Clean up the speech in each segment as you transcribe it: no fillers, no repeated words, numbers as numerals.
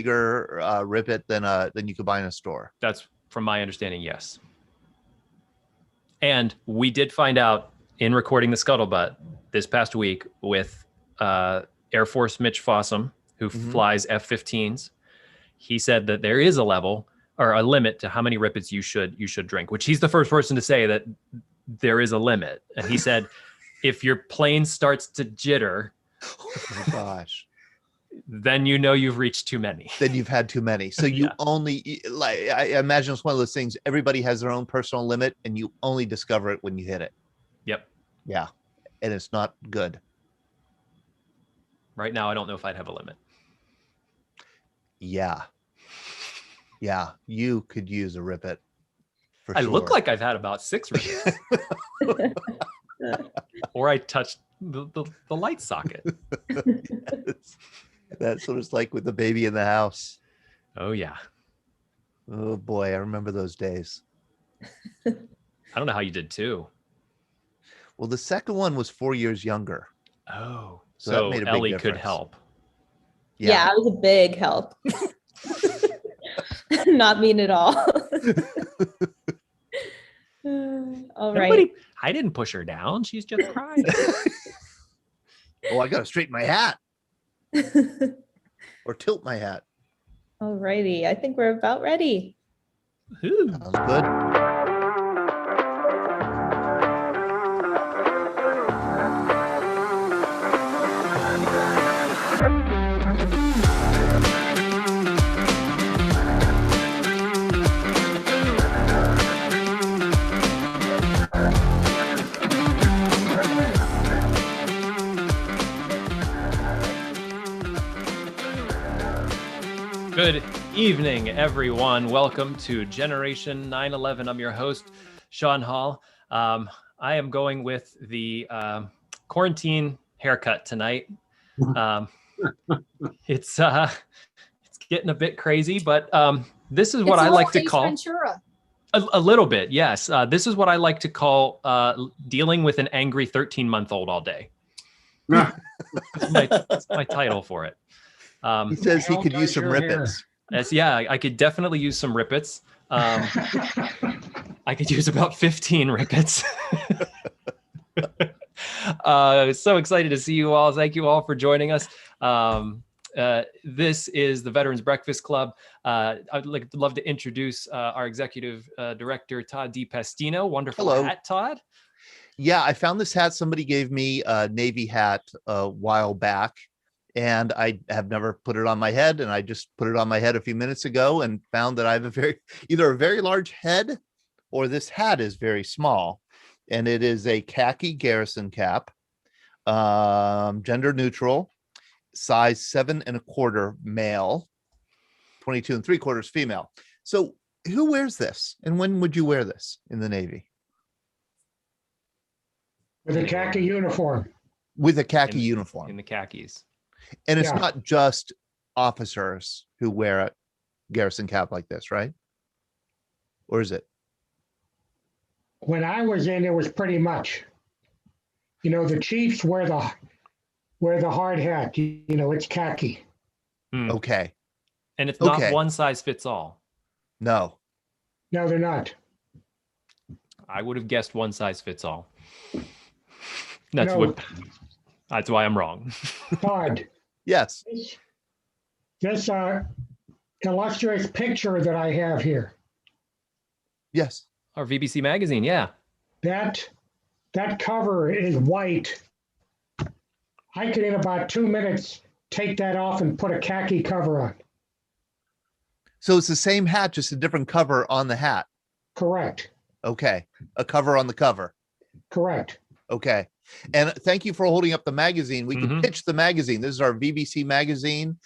bigger rippet than you could buy in a store. That's from my understanding, yes. And we did find out in recording the Scuttlebutt this past week with Air Force Mitch Fossum, who flies F-15s. He said that there is a level or a limit to how many rippets you should drink, which he's the first person to say that there is a limit. And he said, if your plane starts to jitter, oh my gosh, then you know you've reached too many. Then you've had too many. So you only, like, I imagine it's one of those things, everybody has their own personal limit and you only discover it when you hit it. Yep. Yeah. And it's not good. Right now, I don't know if I'd have a limit. Yeah. Yeah. You could use a rippet. I look like I've had about 6 rippets. Or I touched the light socket. Yes. That's what it's like with the baby in the house. Oh, yeah. Oh, boy. I remember those days. I don't know how you did 2. Well, the second one was 4 years younger. Oh, so Ellie could help. Yeah, I was a big help. Not mean at all. All right. I didn't push her down. She's just crying. Oh, I got to straighten my hat. Or tilt my hat. All righty. I think we're about ready. Sounds good. Good evening, everyone. Welcome to Generation 9/11. I'm your host, Sean Hall. I am going with the quarantine haircut tonight. It's getting a bit crazy, but this is what I like to call a little bit. Yes, this is what I like to call dealing with an angry 13-month-old all day. That's my title for it. He says he could use some rippets. Yes, yeah, I could definitely use some rippets. I could use about 15 rippets. So excited to see you all. Thank you all for joining us. This is the Veterans Breakfast Club. I'd love to introduce our executive director, Todd DiPestino. Wonderful Hello. Hat, Todd. Yeah, I found this hat. Somebody gave me a Navy hat a while back, and I have never put it on my head. And I just put it on my head a few minutes ago and found that I have either a very large head or this hat is very small. And it is a khaki garrison cap, gender neutral, size 7 1/4 male, 22 3/4 female. So who wears this? And when would you wear this in the Navy? With a khaki uniform. With a khaki uniform. In the khakis. And it's not just officers who wear a garrison cap like this, right? Or is it? When I was in, it was pretty much. The chiefs wear the hard hat. It's khaki. Okay. And it's not one size fits all. No. No, they're not. I would have guessed one size fits all. That's why I'm wrong. Todd. Yes. This illustrious picture that I have here. Yes. Our VBC magazine, yeah. That cover is white. I could, in about 2 minutes, take that off and put a khaki cover on. So it's the same hat, just a different cover on the hat. Correct. Okay. A cover on the cover. Correct. Okay. And thank you for holding up the magazine. We can pitch the magazine. This is our VBC magazine.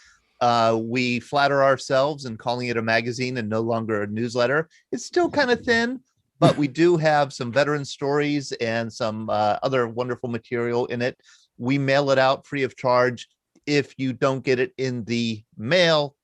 We flatter ourselves in calling it a magazine and no longer a newsletter. It's still kind of thin, but we do have some veteran stories and some other wonderful material in it. We mail it out free of charge. If you don't get it in the mail,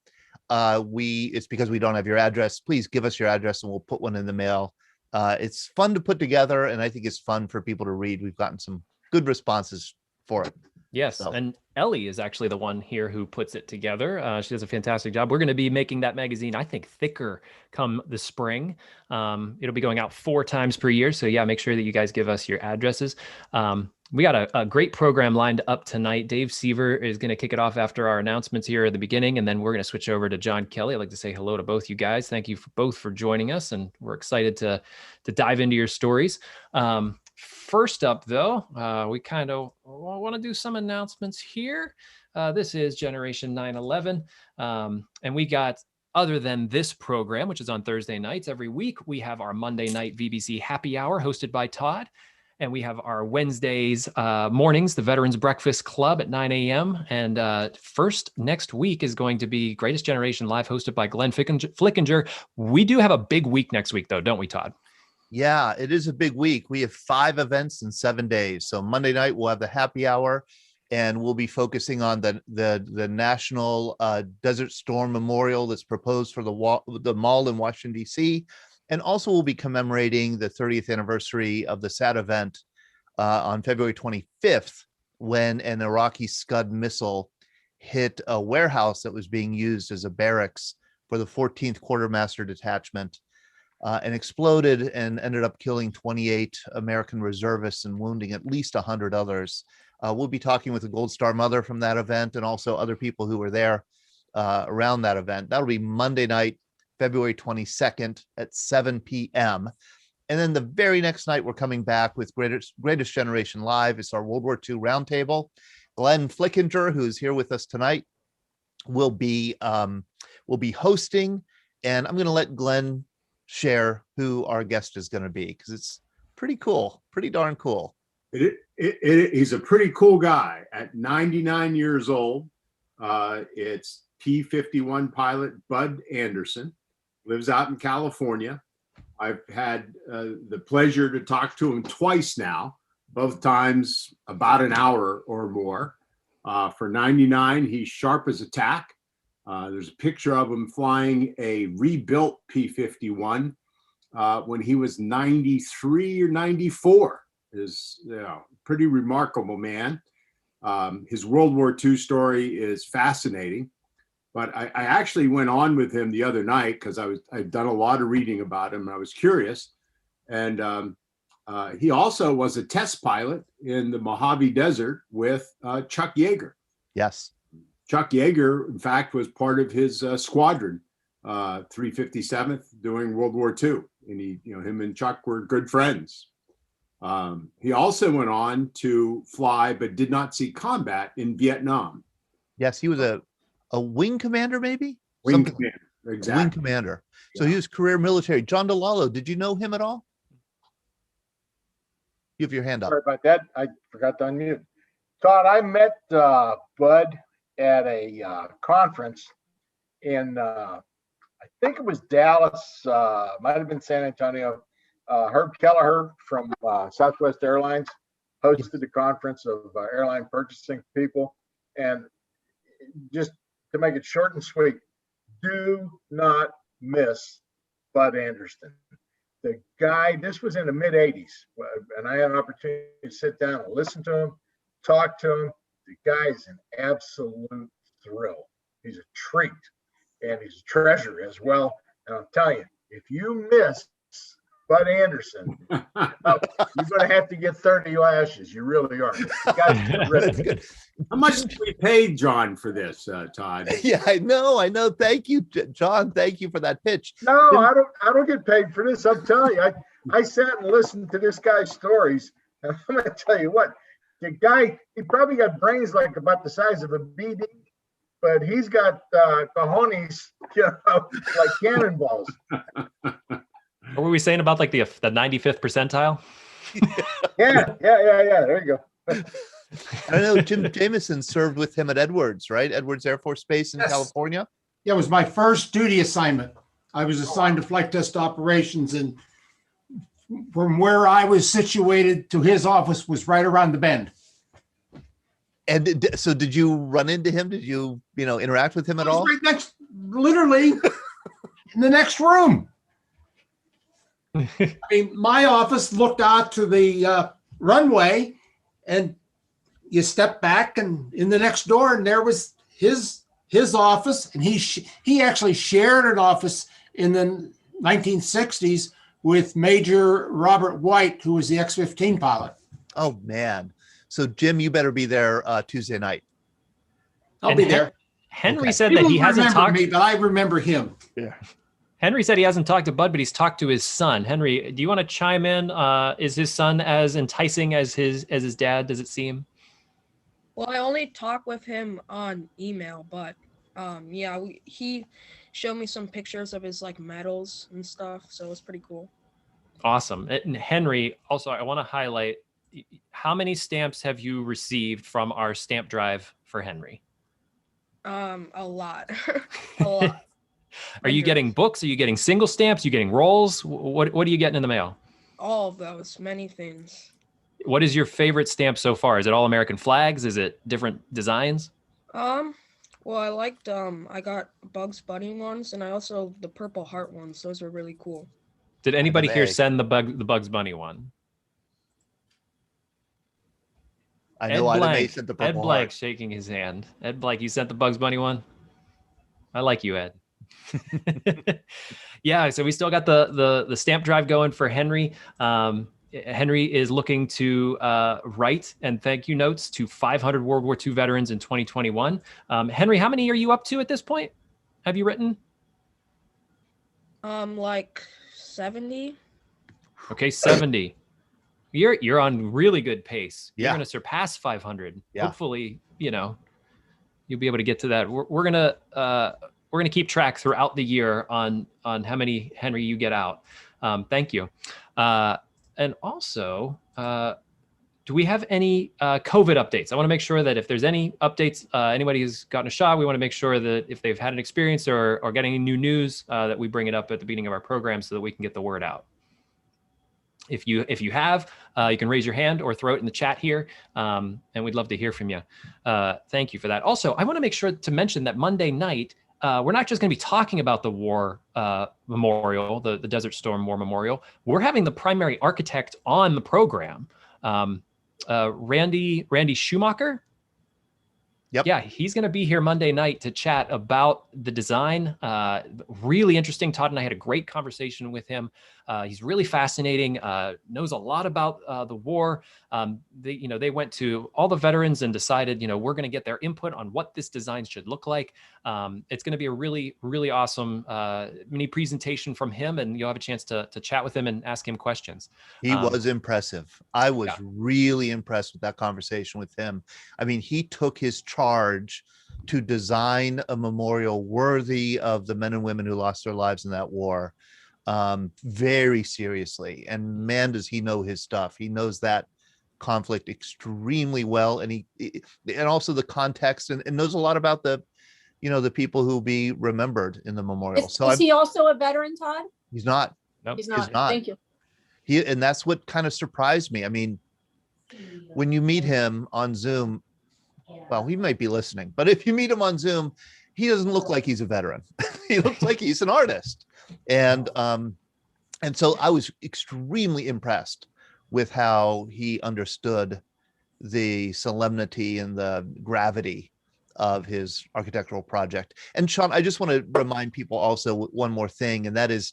it's because we don't have your address. Please give us your address and we'll put one in the mail. It's fun to put together, and I think it's fun for people to read. We've gotten some good responses for it. Yes, So. and Ellie is actually the one here who puts it together. She does a fantastic job. We're going to be making that magazine, I think, thicker come the spring. It'll be going out 4 times per year. So yeah, make sure that you guys give us your addresses. We got a great program lined up tonight. Dave Sever is going to kick it off after our announcements here at the beginning, and then we're going to switch over to John Kelly. I'd like to say hello to both you guys. Thank you both for joining us, and we're excited to dive into your stories. First up, though, we kind of want to do some announcements here. This is Generation 9/11, and we got, other than this program, which is on Thursday nights every week, we have our Monday night VBC Happy Hour hosted by Todd. And we have our Wednesdays mornings, the Veterans Breakfast Club at 9 a.m. And first next week is going to be Greatest Generation Live hosted by Glenn Flickinger. We do have a big week next week, though, don't we, Todd? Yeah, it is a big week. We have 5 events in 7 days. So Monday night, we'll have the happy hour, and we'll be focusing on the National Desert Storm Memorial that's proposed for the mall in Washington, D.C., and also we'll be commemorating the 30th anniversary of the sad event on February 25th, when an Iraqi Scud missile hit a warehouse that was being used as a barracks for the 14th Quartermaster Detachment, and exploded and ended up killing 28 American reservists and wounding at least 100 others. We'll be talking with the Gold Star Mother from that event and also other people who were there around that event. That'll be Monday night, February 22nd at 7 p.m. And then the very next night, we're coming back with Greatest Generation Live. It's our World War II roundtable. Glenn Flickinger, who is here with us tonight, will be hosting. And I'm going to let Glenn share who our guest is going to be, because it's pretty cool, pretty darn cool. He's a pretty cool guy at 99 years old. It's P-51 pilot Bud Anderson. Lives out in California. I've had the pleasure to talk to him twice now, both times about an hour or more. For 99, he's sharp as a tack. There's a picture of him flying a rebuilt P-51 when he was 93 or 94. Is pretty remarkable man. His World War II story is fascinating. But I actually went on with him the other night because I'd done a lot of reading about him and I was curious. And he also was a test pilot in the Mojave Desert with Chuck Yeager. Yes. Chuck Yeager, in fact, was part of his squadron, 357th, during World War II. And him and Chuck were good friends. He also went on to fly, but did not see combat in Vietnam. Yes, he was a wing commander, maybe? Wing commander, exactly. Wing commander. So he was career military. John DeLallo, did you know him at all? You have your hand up. Sorry about that. I forgot to unmute. Todd, I met Bud at a conference in, I think it was Dallas, might have been San Antonio. Herb Kelleher from Southwest Airlines hosted the conference of airline purchasing people. And just to make it short and sweet, do not miss Bud Anderson. The guy, this was in the mid 80s, and I had an opportunity to sit down and listen to him, talk to him. The guy is an absolute thrill. He's a treat, and he's a treasure as well. And I'm telling you, if you miss Bud Anderson, you're going to have to get 30 lashes. You really are. The guy's terrific. How much did we pay John for this, Todd? Yeah, I know. Thank you, John. Thank you for that pitch. No, I don't get paid for this. I'm telling you, I sat and listened to this guy's stories, and I'm going to tell you what, the guy, he probably got brains like about the size of a BB, but he's got cojones, like cannonballs. What were we saying about like the 95th percentile? Yeah. There you go. I know Jim Jameson served with him at Edwards, right? Edwards Air Force Base in California. Yeah, it was my first duty assignment. I was assigned to flight test operations, and from where I was situated to his office was right around the bend. And so did you run into him? Did you, interact with him at all? Right next, literally in the next room. I mean, my office looked out to the runway, and you step back and in the next door, and there was his office, and he actually shared an office in the 1960s with Major Robert White, who was the X-15 pilot. Oh man. So Jim, you better be there Tuesday night. I'll And be there. Henry Okay. said that People he hasn't remember talked. me, but I remember him. Yeah. Henry said he hasn't talked to Bud, but he's talked to his son. Henry, do you want to chime in? Is his son as enticing as his dad? Does it seem? Well, I only talk with him on email, but yeah, he showed me some pictures of his like medals and stuff, so it's pretty cool. Awesome. And Henry, also, I want to highlight, how many stamps have you received from our stamp drive for Henry? A lot. A lot. Are you getting books? Are you getting single stamps? Are you getting rolls? What are you getting in the mail? All of those, many things. What is your favorite stamp so far? Is it all American flags? Is it different designs? Well, I liked I got Bugs Bunny ones, and I also the Purple Heart ones. Those were really cool. Did anybody Kind of here egg. send the Bugs Bunny one? I know Ida May Blank. sent the Ed Purple Blank Heart. shaking his hand. Ed Blank, you sent the Bugs Bunny one? I like you, Ed. Yeah, so we still got the stamp drive going for Henry. Henry is looking to write and thank you notes to 500 World War II veterans in 2021. Henry, how many are you up to at this point? Have you written? Like 70. Okay, 70. You're on really good pace. You're Yeah. going to surpass 500. Yeah. Hopefully, you'll be able to get to that. We're gonna keep track throughout the year on how many Henry you get out. Thank you. And also, do we have any COVID updates? I want to make sure that if there's any updates, anybody who's gotten a shot, we want to make sure that if they've had an experience or getting any new news, that we bring it up at the beginning of our program so that we can get the word out. If you have, you can raise your hand or throw it in the chat here, and we'd love to hear from you. Thank you for that. Also, I want to make sure to mention that Monday night, we're not just going to be talking about the war memorial, the Desert Storm War Memorial. We're having the primary architect on the program, Randy Schumacher. Yep. Yeah, he's going to be here Monday night to chat about the design. Really interesting. Todd and I had a great conversation with him. He's really fascinating, knows a lot about the war. They went to all the veterans and decided, we're going to get their input on what this design should look like. It's going to be a really, really awesome mini presentation from him, and you'll have a chance to chat with him and ask him questions. He was impressive. I was really impressed with that conversation with him. I mean, he took his charge to design a memorial worthy of the men and women who lost their lives in that war very seriously. And man, does he know his stuff. He knows that conflict extremely well. And and also the context and knows a lot about the people who will be remembered in the memorial. Is he also a veteran, Todd? He's not. Nope. He's not. He's not. Thank you. And that's what kind of surprised me. I mean, when you meet him on Zoom, well, he might be listening, but if you meet him on Zoom, he doesn't look like he's a veteran. He looks like he's an artist. And so I was extremely impressed with how he understood the solemnity and the gravity of his architectural project. And Sean, I just want to remind people also one more thing, and that is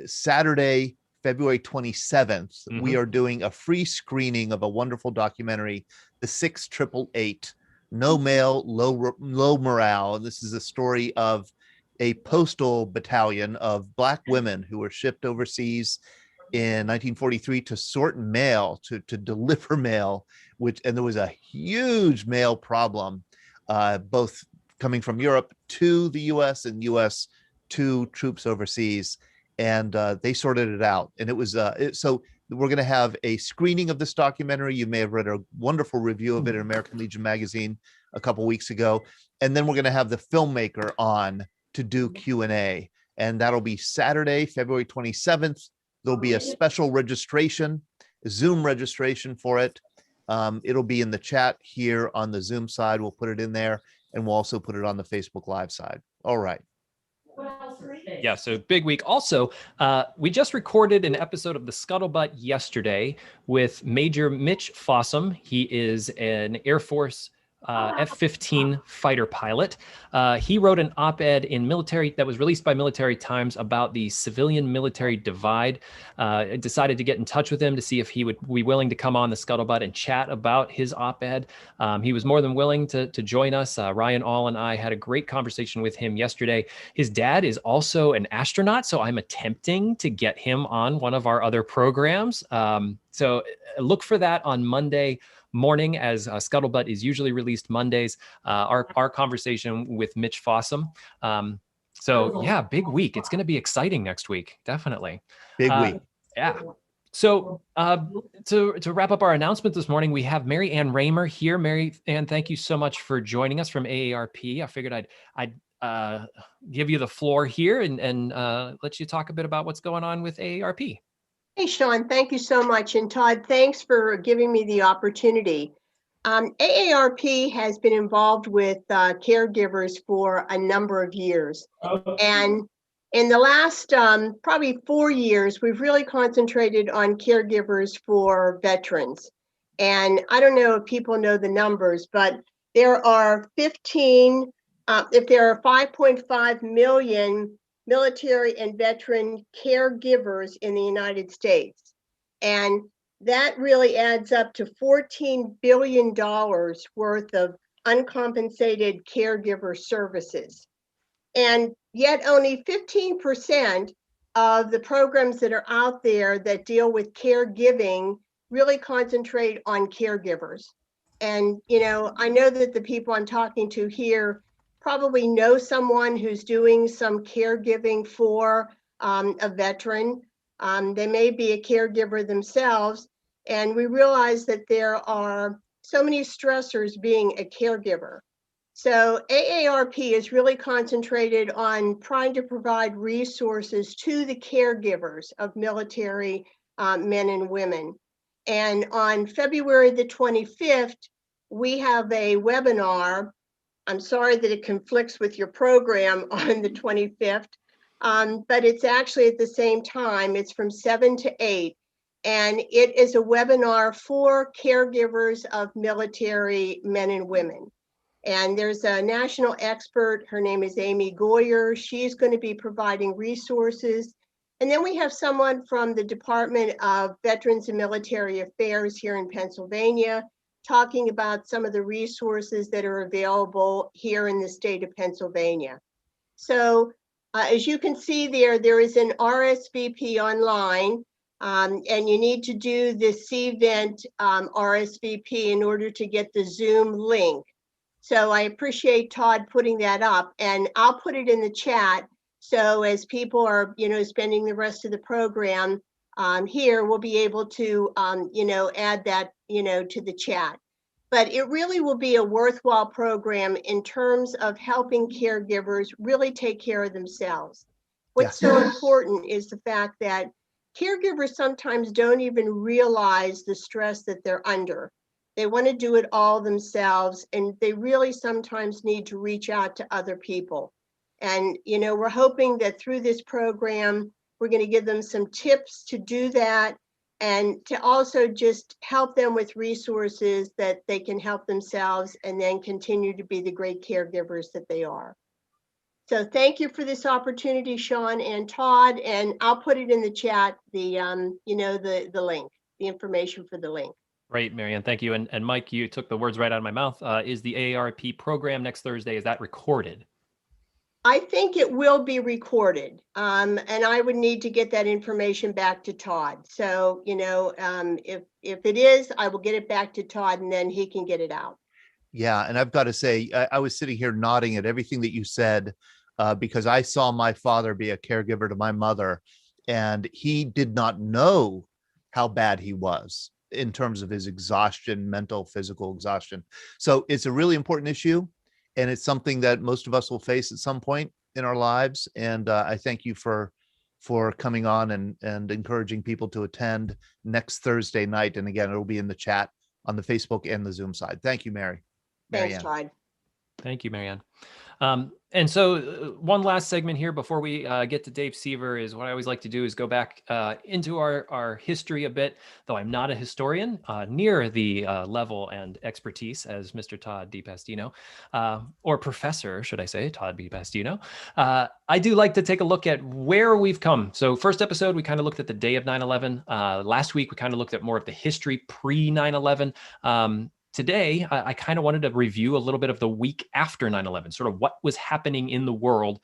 Saturday, February 27th, we are doing a free screening of a wonderful documentary, The 6888, No Mail, Low Morale. And this is a story of a postal battalion of Black women who were shipped overseas in 1943 to sort mail, to deliver mail, and there was a huge mail problem, both coming from Europe to the US and US to troops overseas. And they sorted it out. And it was, so we're going to have a screening of this documentary. You may have read a wonderful review of it in American Legion magazine a couple weeks ago. And then we're going to have the filmmaker on to do Q&A. And that'll be Saturday, February 27th. There'll be a special registration, Zoom registration for it. It'll be in the chat here on the Zoom side. We'll put it in there, and we'll also put it on the Facebook Live side. All right. Yeah, so big week. Also, we just recorded an episode of the Scuttlebutt yesterday with Major Mitch Fossum. He is an Air Force F-15 fighter pilot. He wrote an op-ed in military that was released by Military Times about the civilian-military divide. I decided to get in touch with him to see if he would be willing to come on the Scuttlebutt and chat about his op-ed. He was more than willing to join us. Ryan All and I had a great conversation with him yesterday. His dad is also an astronaut, so I'm attempting to get him on one of our other programs. So look for that on Monday morning, as Scuttlebutt is usually released Mondays, our conversation with Mitch Fossum. So yeah, big week. It's going to be exciting next week. Definitely. Big week. Yeah. So to wrap up our announcement this morning, we have Mary Ann Raymer here. Mary Ann, thank you so much for joining us from AARP. I figured I'd give you the floor here and let you talk a bit about what's going on with AARP. Hey, Sean, thank you so much. And Todd, thanks for giving me the opportunity. AARP has been involved with caregivers for a number of years. And in the last probably 4 years, we've really concentrated on caregivers for veterans. And I don't know if people know the numbers, but there are 5.5 million military and veteran caregivers in the United States. And that really adds up to $14 billion worth of uncompensated caregiver services. And yet only 15% of the programs that are out there that deal with caregiving really concentrate on caregivers. And, I know that the people I'm talking to here probably know someone who's doing some caregiving for a veteran. They may be a caregiver themselves. And we realize that there are so many stressors being a caregiver. So AARP is really concentrated on trying to provide resources to the caregivers of military men and women. And on February the 25th, we have a webinar. I'm sorry that it conflicts with your program on the 25th, but it's actually at the same time. It's from 7 to 8, and it is a webinar for caregivers of military men and women. And there's a national expert. Her name is Amy Goyer. She's going to be providing resources. And then we have someone from the Department of Veterans and Military Affairs here in Pennsylvania, talking about some of the resources that are available here in the state of Pennsylvania. So as you can see there is an RSVP online, and you need to do the CVent RSVP in order to get the Zoom link. So I appreciate Todd putting that up, and I'll put it in the chat. So as people are, spending the rest of the program here, we'll be able to, add that, to the chat. But it really will be a worthwhile program in terms of helping caregivers really take care of themselves. What's so important is the fact that caregivers sometimes don't even realize the stress that they're under. They want to do it all themselves, and they really sometimes need to reach out to other people. And, we're hoping that through this program, we're going to give them some tips to do that, and to also just help them with resources that they can help themselves and then continue to be the great caregivers that they are. So thank you for this opportunity, Sean and Todd, and I'll put it in the chat, the link, the information for the link. Great, Marianne, thank you. And Mike, you took the words right out of my mouth. Is the AARP program next Thursday, is that recorded? I think it will be recorded, and I would need to get that information back to Todd. So, if it is, I will get it back to Todd, and then he can get it out. Yeah, and I've got to say, I was sitting here nodding at everything that you said, because I saw my father be a caregiver to my mother, and he did not know how bad he was in terms of his exhaustion, mental, physical exhaustion. So it's a really important issue. And it's something that most of us will face at some point in our lives. And I thank you for coming on and encouraging people to attend next Thursday night. And again, it'll be in the chat on the Facebook and the Zoom side. Thank you, Mary. Thanks, Todd. Thank you, Marianne. And so one last segment here before we get to Dave Sever is what I always like to do is go back into our history a bit, though I'm not a historian near the level and expertise as Mr. Todd DiPastino, or Professor, should I say, Todd DiPastino. I do like to take a look at where we've come. So first episode, we kind of looked at the day of 9/11. Last week, we kind of looked at more of the history pre-9/11. Today, I kind of wanted to review a little bit of the week after 9/11, sort of what was happening in the world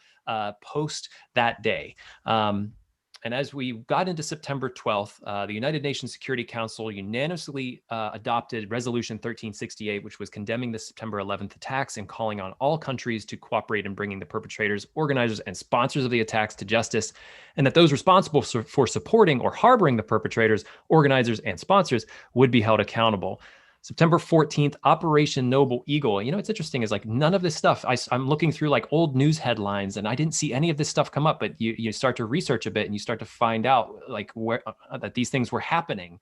post that day. And as we got into September 12th, the United Nations Security Council unanimously adopted Resolution 1368, which was condemning the September 11th attacks and calling on all countries to cooperate in bringing the perpetrators, organizers, and sponsors of the attacks to justice, and that those responsible for supporting or harboring the perpetrators, organizers, and sponsors would be held accountable. September 14th, Operation Noble Eagle. You know, it's interesting is like none of this stuff, I'm looking through like old news headlines and I didn't see any of this stuff come up, but you start to research a bit and you start to find out like where that these things were happening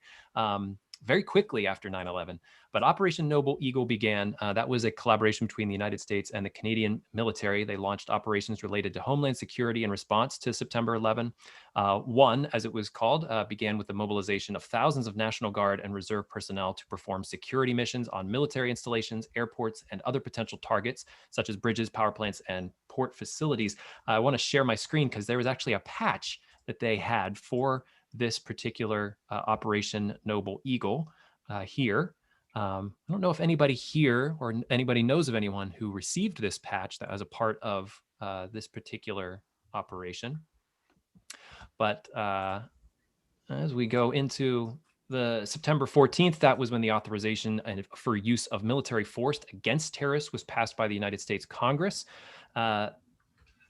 very quickly after 9/11. But Operation Noble Eagle began. That was a collaboration between the United States and the Canadian military. They launched operations related to homeland security in response to September 11. One, as it was called, began with the mobilization of thousands of National Guard and Reserve personnel to perform security missions on military installations, airports, and other potential targets, such as bridges, power plants, and port facilities. I want to share my screen because there was actually a patch that they had for this particular Operation Noble Eagle here. I don't know if anybody here or anybody knows of anyone who received this patch that was a part of this particular operation. But as we go into the September 14th, that was when the authorization for use of military force against terrorists was passed by the United States Congress.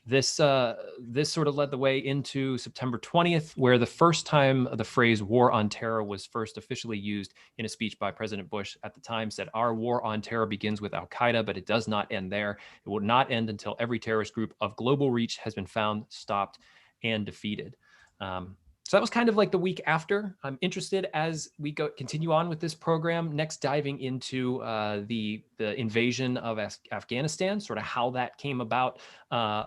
This sort of led the way into September 20th, where the first time the phrase war on terror was first officially used in a speech by President Bush at the time, said, "Our war on terror begins with Al-Qaeda, but it does not end there. It will not end until every terrorist group of global reach has been found, stopped, and defeated." So that was kind of like the week after. I'm interested as we continue on with this program, next diving into the invasion of Afghanistan, sort of how that came about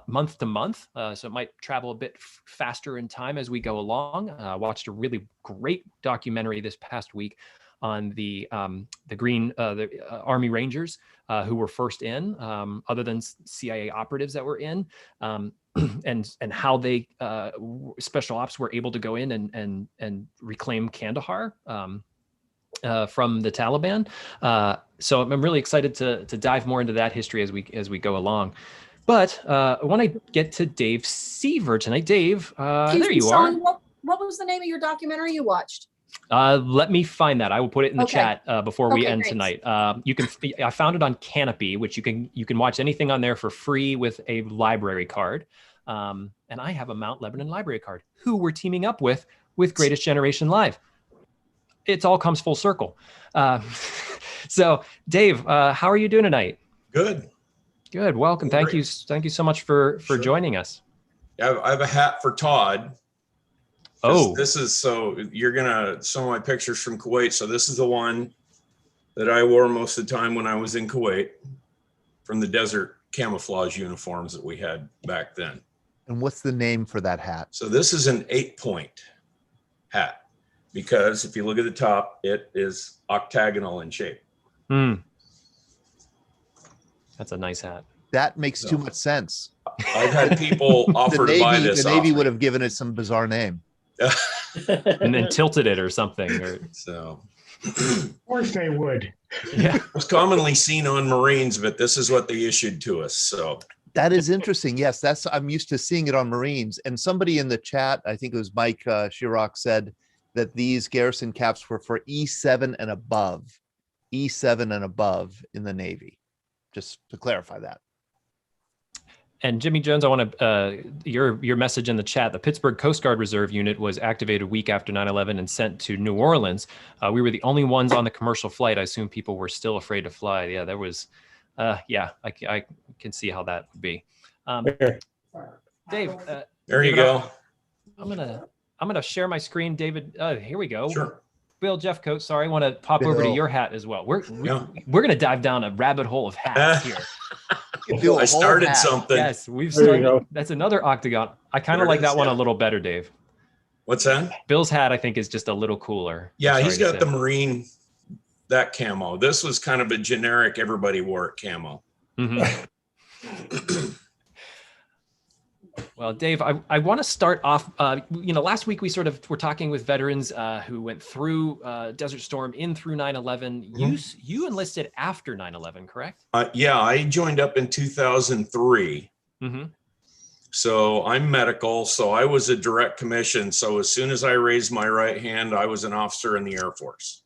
month to month. So it might travel a bit faster in time as we go along. Watched a really great documentary this past week on the Army Rangers who were first in, other than CIA operatives that were in. And how they special ops were able to go in and reclaim Kandahar from the Taliban. So I'm really excited to dive more into that history as we go along. But I want to get to Dave Sever tonight. Dave, there you are. What was the name of your documentary you watched? Let me find that. I will put it in the chat before we end great. tonight. I found it on Canopy, which you can watch anything on there for free with a library card. And I have a Mount Lebanon library card, who we're teaming up with Greatest Generation Live. It all comes full circle. So Dave, how are you doing tonight? Good. Good. Welcome. Thank you so much for joining us. I have a hat for Todd. Oh, this is some of my pictures from Kuwait. So this is the one that I wore most of the time when I was in Kuwait, from the desert camouflage uniforms that we had back then. And what's the name for that hat? So this is an 8-point hat, because if you look at the top, it is octagonal in shape. That's a nice hat. That makes too much sense. I've had people offer to buy this. The Navy would have given it some bizarre name. And then tilted it or something. So, of course they would. Yeah, it was commonly seen on Marines, but this is what they issued to us. So that is interesting. Yes, I'm used to seeing it on Marines. And somebody in the chat, I think it was Mike Chirac, said that these garrison caps were for E7 and above. E7 and above in the Navy. Just to clarify that. And Jimmy Jones, I want to your message in the chat. The Pittsburgh Coast Guard Reserve Unit was activated a week after 9/11 and sent to New Orleans. We were the only ones on the commercial flight. I assume people were still afraid to fly. Yeah, there was. Yeah, I can see how that would be. Dave, there you go. I'm gonna share my screen, David. Here we go. Sure. Bill Jeffcoat, sorry, I want to pop over to Bill. your hat as well. We're Yeah. going to dive down a rabbit hole of hats here. You can do a I whole started hat. something. Yes, we've There you started. go. That's another octagon. I kind There of it like is, that one yeah. a little better, Dave. What's that? Bill's hat, I think, is just a little cooler. Yeah, I'm he's sorry to got the say. Marine, that camo. This was kind of a generic, everybody wore it camo. Mhm. Well, Dave, I want to start off, last week we sort of were talking with veterans who went through Desert Storm in through 9/11. You enlisted after 9/11, correct? Yeah, I joined up in 2003. Mm-hmm. So I'm medical. So I was a direct commission. So as soon as I raised my right hand, I was an officer in the Air Force.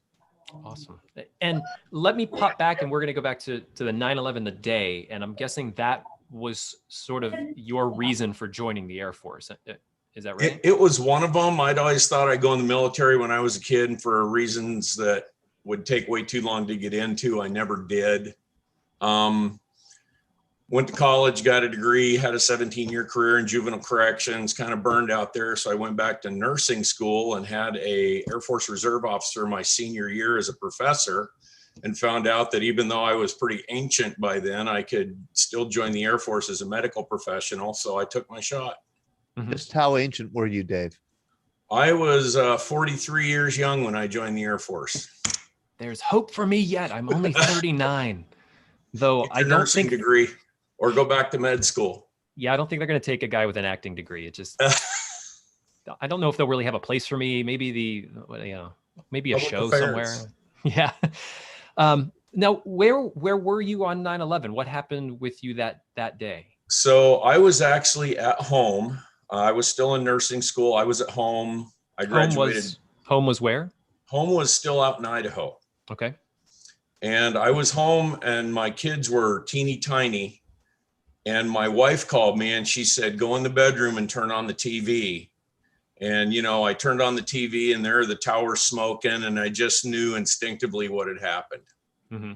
Awesome. And let me pop back, and we're going to go back to the 9/11, the day. And I'm guessing that was sort of your reason for joining the Air Force. Is that right? It was one of them. I'd always thought I'd go in the military when I was a kid, and for reasons that would take way too long to get into, I never did. Went to college, got a degree, had a 17-year career in juvenile corrections, kind of burned out there. So I went back to nursing school and had a Air Force Reserve officer my senior year as a professor, and found out that even though I was pretty ancient by then, I could still join the Air Force as a medical professional. So I took my shot. Mm-hmm. Just how ancient were you, Dave? I was 43 years young when I joined the Air Force. There's hope for me yet. I'm only 39, though. Get your nursing degree or go back to med school. Yeah, I don't think they're going to take a guy with an acting degree. It just, I don't know if they'll really have a place for me. Maybe maybe a Public show affairs. somewhere. Yeah. Now, where were you on 9/11? What happened with you that day? So I was actually at home. I was still in nursing school. I was at home. I graduated. Home was where? Home was still out in Idaho. Okay. And I was home, and my kids were teeny tiny. And my wife called me and she said, go in the bedroom and turn on the TV. And, I turned on the TV, and there are the towers smoking, and I just knew instinctively what had happened. Mm-hmm.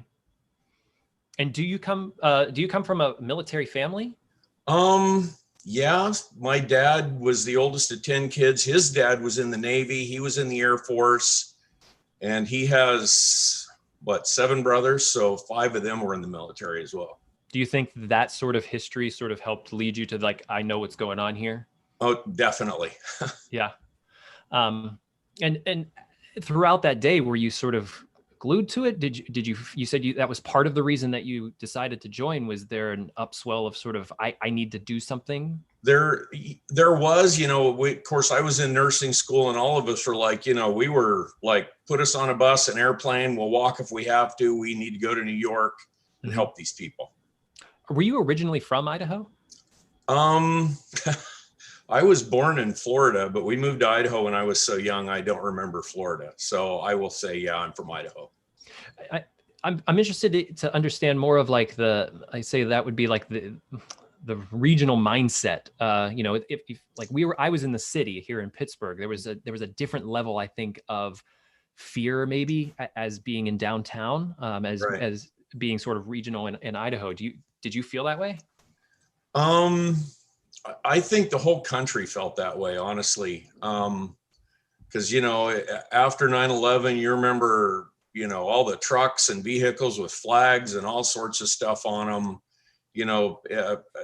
And do you come from a military family? Yeah, my dad was the oldest of 10 kids. His dad was in the Navy. He was in the Air Force, and he has 7 brothers. So 5 of them were in the military as well. Do you think that sort of history sort of helped lead you to I know what's going on here? Oh, definitely. Yeah. And throughout that day, were you sort of glued to it? You said that was part of the reason that you decided to join? Was there an upswell of sort of, I need to do something? There was, of course I was in nursing school, and all of us were we were put us on a bus, an airplane, we'll walk if we have to. We need to go to New York and help these people. Were you originally from Idaho? I was born in Florida, but we moved to Idaho when I was so young, I don't remember Florida. So I will say, yeah, I'm from Idaho. I'm interested to understand more of I say that would be the regional mindset. If I was in the city here in Pittsburgh, there was a different level, I think, of fear maybe as being in downtown, as being sort of regional in Idaho. Did you feel that way? I think the whole country felt that way, honestly. Because, after 9/11, you remember, all the trucks and vehicles with flags and all sorts of stuff on them,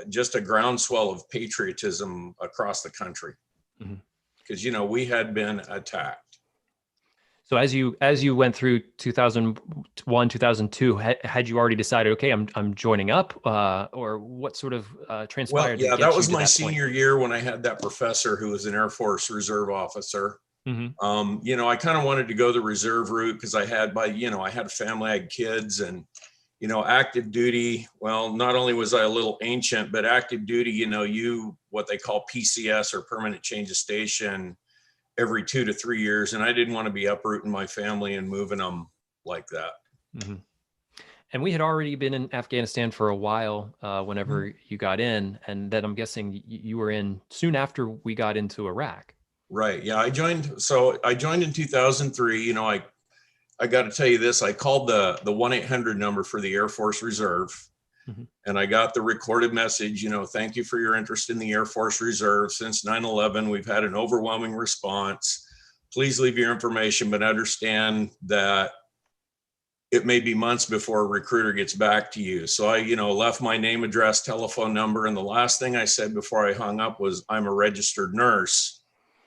just a groundswell of patriotism across the country. Because, we had been attacked. So as you went through 2001, 2002, had you already decided, okay, I'm joining up, or what sort of transpired? Well, yeah, that was my senior year when I had that professor who was an Air Force Reserve officer. Mm-hmm. I kind of wanted to go the reserve route because I had a family, I had kids, and active duty. Well, not only was I a little ancient, but active duty, what they call PCS, or permanent change of station, every 2 to 3 years. And I didn't want to be uprooting my family and moving them like that. Mm-hmm. And we had already been in Afghanistan for a while whenever you got in. And then I'm guessing you were in soon after we got into Iraq. Right. Yeah. I joined in 2003. I got to tell you this, I called the 1-800 number for the Air Force Reserve. Mm-hmm. And I got the recorded message, thank you for your interest in the Air Force Reserve. Since 9/11, we've had an overwhelming response. please leave your information, but understand that it may be months before a recruiter gets back to you. So I, left my name, address, telephone number. And the last thing I said before I hung up was, I'm a registered nurse.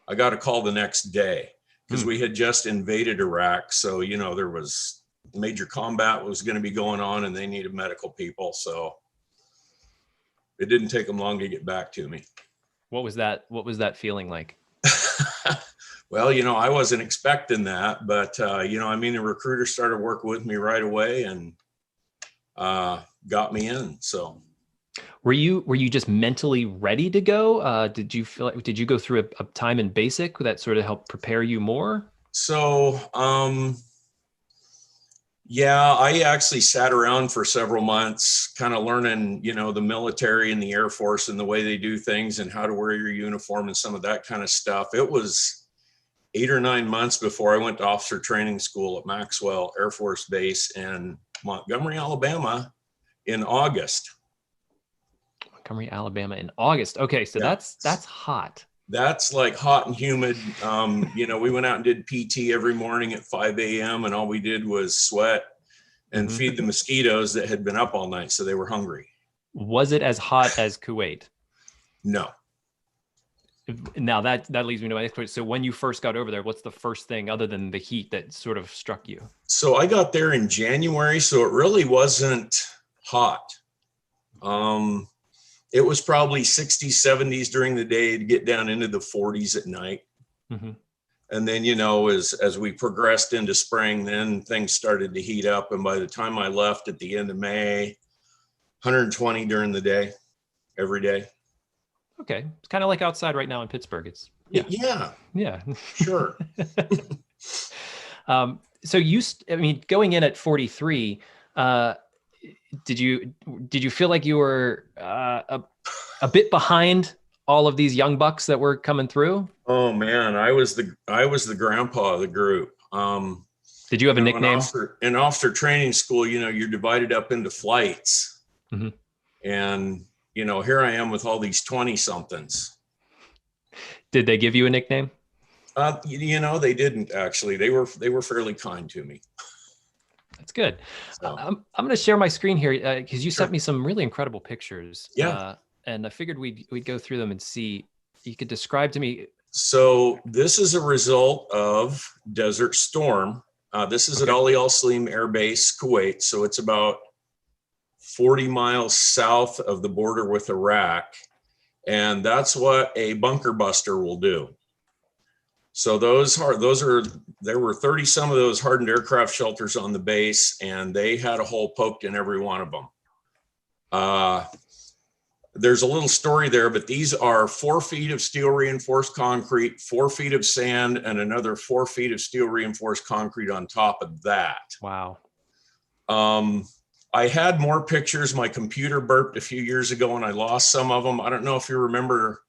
I got a call the next day because we had just invaded Iraq. So, there was major combat was going to be going on and they needed medical people. So it didn't take them long to get back to me. What was that feeling like? Well, I wasn't expecting that, but, the recruiter started working with me right away and got me in. So were you just mentally ready to go? Did you go through a time in basic that sort of helped prepare you more? So, yeah, I actually sat around for several months kind of learning, the military and the Air Force and the way they do things and how to wear your uniform and some of that kind of stuff. It was 8 or 9 months before I went to officer training school at Maxwell Air Force Base in Montgomery, Alabama in August. Montgomery, Alabama in August. Okay, so Yeah. that's hot. That's like hot and humid. We went out and did PT every morning at 5 a.m. and all we did was sweat and feed the mosquitoes that had been up all night. So they were hungry. Was it as hot as Kuwait? No. Now that leads me to my next question. So when you first got over there, what's the first thing other than the heat that sort of struck you? So I got there in January, so it really wasn't hot. It was probably 60s, 70s during the day to get down into the 40s at night. Mm-hmm. And then, as we progressed into spring, then things started to heat up. And by the time I left at the end of May, 120 during the day, every day. Okay. It's kind of like outside right now in Pittsburgh. It's yeah, sure. So going in at 43, did you feel like you were a bit behind all of these young bucks that were coming through? Oh man, I was the grandpa of the group. Did you have a nickname? In officer training school, you're divided up into flights. Mm-hmm. And here I am with all these 20-somethings. Did they give you a nickname? They didn't actually. They were fairly kind to me. That's good. So. I'm going to share my screen here because you sent me some really incredible pictures. Yeah. And I figured we'd go through them and see. You could describe to me. So this is a result of Desert Storm. This is at Ali Al Salim Air Base, Kuwait. So it's about 40 miles south of the border with Iraq. And that's what a bunker buster will do. So there were 30 some of those hardened aircraft shelters on the base, and they had a hole poked in every one of them. There's a little story there, but these are 4 feet of steel reinforced concrete, 4 feet of sand, and another 4 feet of steel reinforced concrete on top of that. Wow. I had more pictures. My computer burped a few years ago and I lost some of them. I don't know if you remember,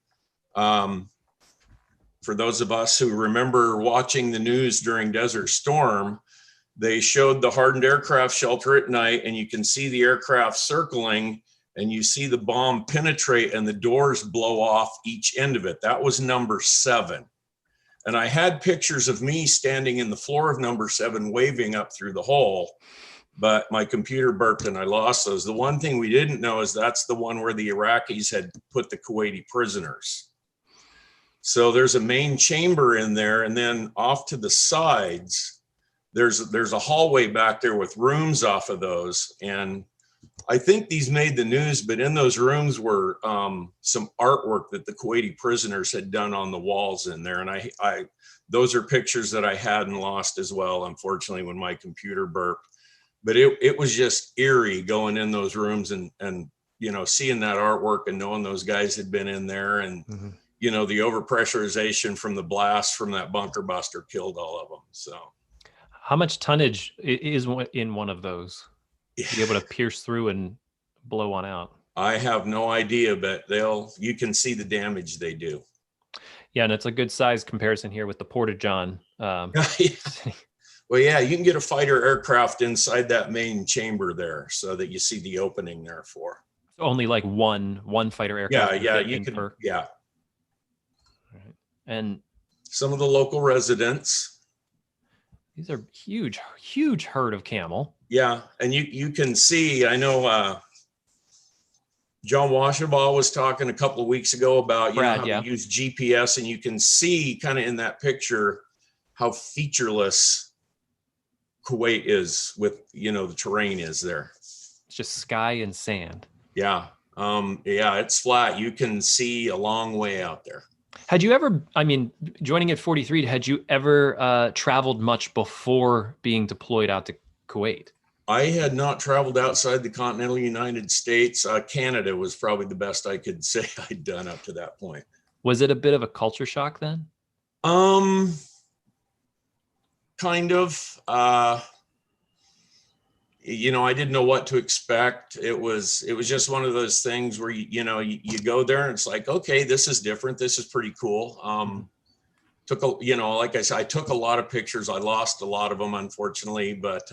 for those of us who remember watching the news during Desert Storm, they showed the hardened aircraft shelter at night and you can see the aircraft circling and you see the bomb penetrate and the doors blow off each end of it. That was number 7. And I had pictures of me standing in the floor of number 7 waving up through the hole, but my computer burped and I lost those. The one thing we didn't know is that's the one where the Iraqis had put the Kuwaiti prisoners. So there's a main chamber in there, and then off to the sides, there's a hallway back there with rooms off of those. And I think these made the news, but in those rooms were some artwork that the Kuwaiti prisoners had done on the walls in there. And I those are pictures that I had and lost as well, unfortunately, when my computer burped. But it was just eerie going in those rooms and seeing that artwork and knowing those guys had been in there, and the overpressurization from the blast from that bunker buster killed all of them. So how much tonnage is in one of those? Be able to pierce through and blow one out? I have no idea, but you can see the damage they do. Yeah, and it's a good size comparison here with the Porta-John. Well, yeah, you can get a fighter aircraft inside that main chamber there so that you see the opening there for. Only like one fighter aircraft. Yeah, you can. Yeah. Right. And some of the local residents. These are huge herd of camel. Yeah, and you can see, I know John Washabaugh was talking a couple of weeks ago about how to use GPS, and you can see kind of in that picture how featureless Kuwait is with, the terrain is there. It's just sky and sand. Yeah. It's flat. You can see a long way out there. Had you ever, joining at 43, had you ever traveled much before being deployed out to Kuwait? I had not traveled outside the continental United States. Canada was probably the best I could say I'd done up to that point. Was it a bit of a culture shock then? Kind of. I didn't know what to expect. It was just one of those things where you go there and it's like, okay, this is different. This is pretty cool. Like I said, I took a lot of pictures. I lost a lot of them, unfortunately, but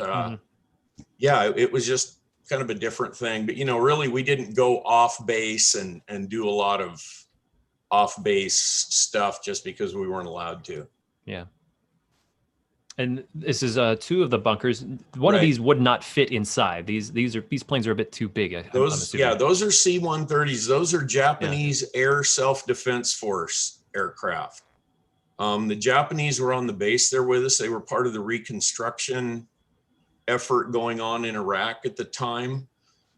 it was just kind of a different thing. But really, we didn't go off base and do a lot of off base stuff just because we weren't allowed to. Yeah. And this is two of the bunkers. One of these would not fit inside. These planes are a bit too big. Those are C-130s. Those are Japanese Air Self-Defense Force aircraft. The Japanese were on the base there with us. They were part of the reconstruction effort going on in Iraq at the time.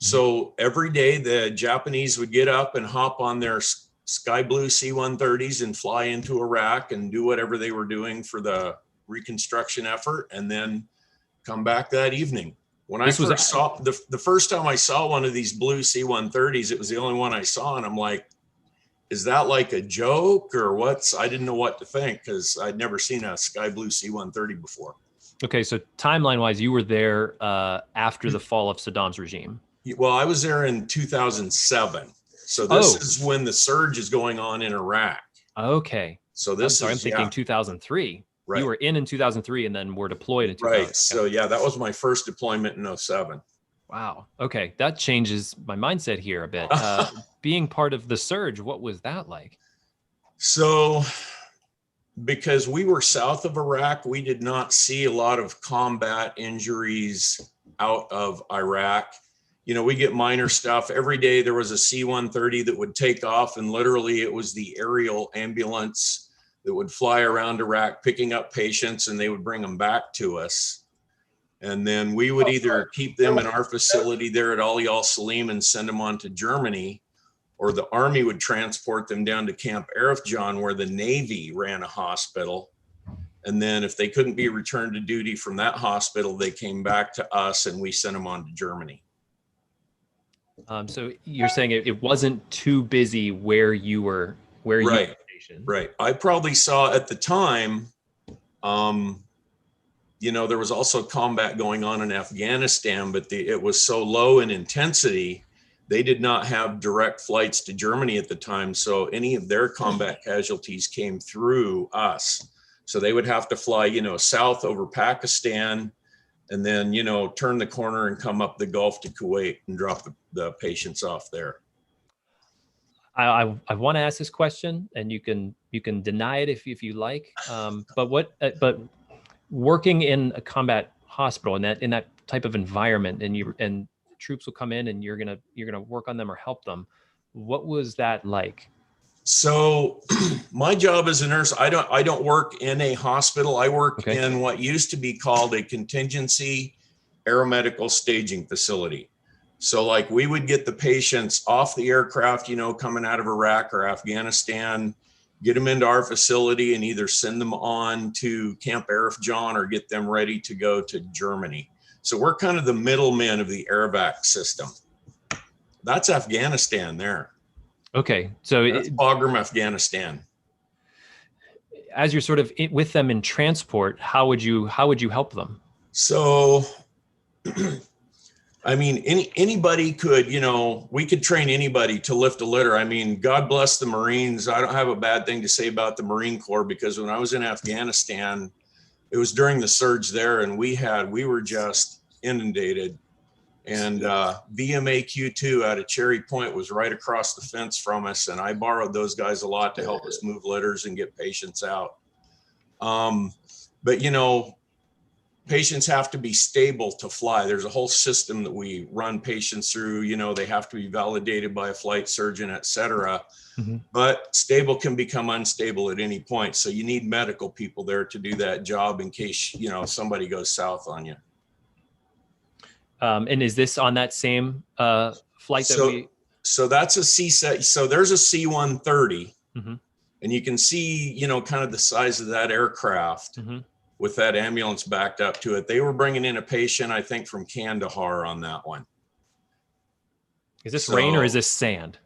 So every day the Japanese would get up and hop on their sky blue C-130s and fly into Iraq and do whatever they were doing for the reconstruction effort, and then come back that evening. When I first saw the first time I saw one of these blue C-130s, it was the only one I saw, and I'm like, is that like a joke or I didn't know what to think because I'd never seen a sky blue C-130 before. Okay, so timeline wise, you were there after the fall of Saddam's regime. Well, I was there in 2007. So this is when the surge is going on in Iraq. Okay. So I'm thinking 2003. Right. You were in 2003 and then were deployed in 2000. Right. So that was my first deployment in 2007. Wow. Okay. That changes my mindset here a bit. Being part of the surge, what was that like? So because we were south of Iraq, we did not see a lot of combat injuries out of Iraq. We get minor stuff. Every day there was a C-130 that would take off, and literally it was the aerial ambulance that would fly around Iraq picking up patients, and they would bring them back to us. And then we would either keep them in our facility there at Ali Al Salim and send them on to Germany, or the Army would transport them down to Camp Arifjan, where the Navy ran a hospital. And then if they couldn't be returned to duty from that hospital, they came back to us and we sent them on to Germany. So you're saying it wasn't too busy where you were stationed. Right. I probably saw at the time, there was also combat going on in Afghanistan, but it was so low in intensity, they did not have direct flights to Germany at the time. So any of their combat casualties came through us. So they would have to fly, south over Pakistan and then, turn the corner and come up the Gulf to Kuwait and drop the patients off there. I want to ask this question, and you can deny it if you like. But working in a combat hospital in that type of environment, and troops will come in, and you're gonna work on them or help them. What was that like? So, my job as a nurse, I don't work in a hospital. I work in what used to be called a contingency aeromedical staging facility. So like we would get the patients off the aircraft, coming out of Iraq or Afghanistan, get them into our facility and either send them on to Camp Arifjan or get them ready to go to Germany. So we're kind of the middlemen of the AirVac system. That's Afghanistan there. Okay. So that's Bagram, Afghanistan. As you're sort of with them in transport, how would you help them? So I mean, anybody could, we could train anybody to lift a litter. I mean, God bless the Marines. I don't have a bad thing to say about the Marine Corps, because when I was in Afghanistan, it was during the surge there, and we were just inundated. And VMA Q2 out of Cherry Point was right across the fence from us. And I borrowed those guys a lot to help us move litters and get patients out. But patients have to be stable to fly. There's a whole system that we run patients through. They have to be validated by a flight surgeon, et cetera. But stable can become unstable at any point. So you need medical people there to do that job in case, somebody goes south on you. And is this on that same flight So that's a C-set. So there's a C-130, and you can see, kind of the size of that aircraft with that ambulance backed up to it. They were bringing in a patient, I think, from Kandahar on that one. Is this rain or is this sand?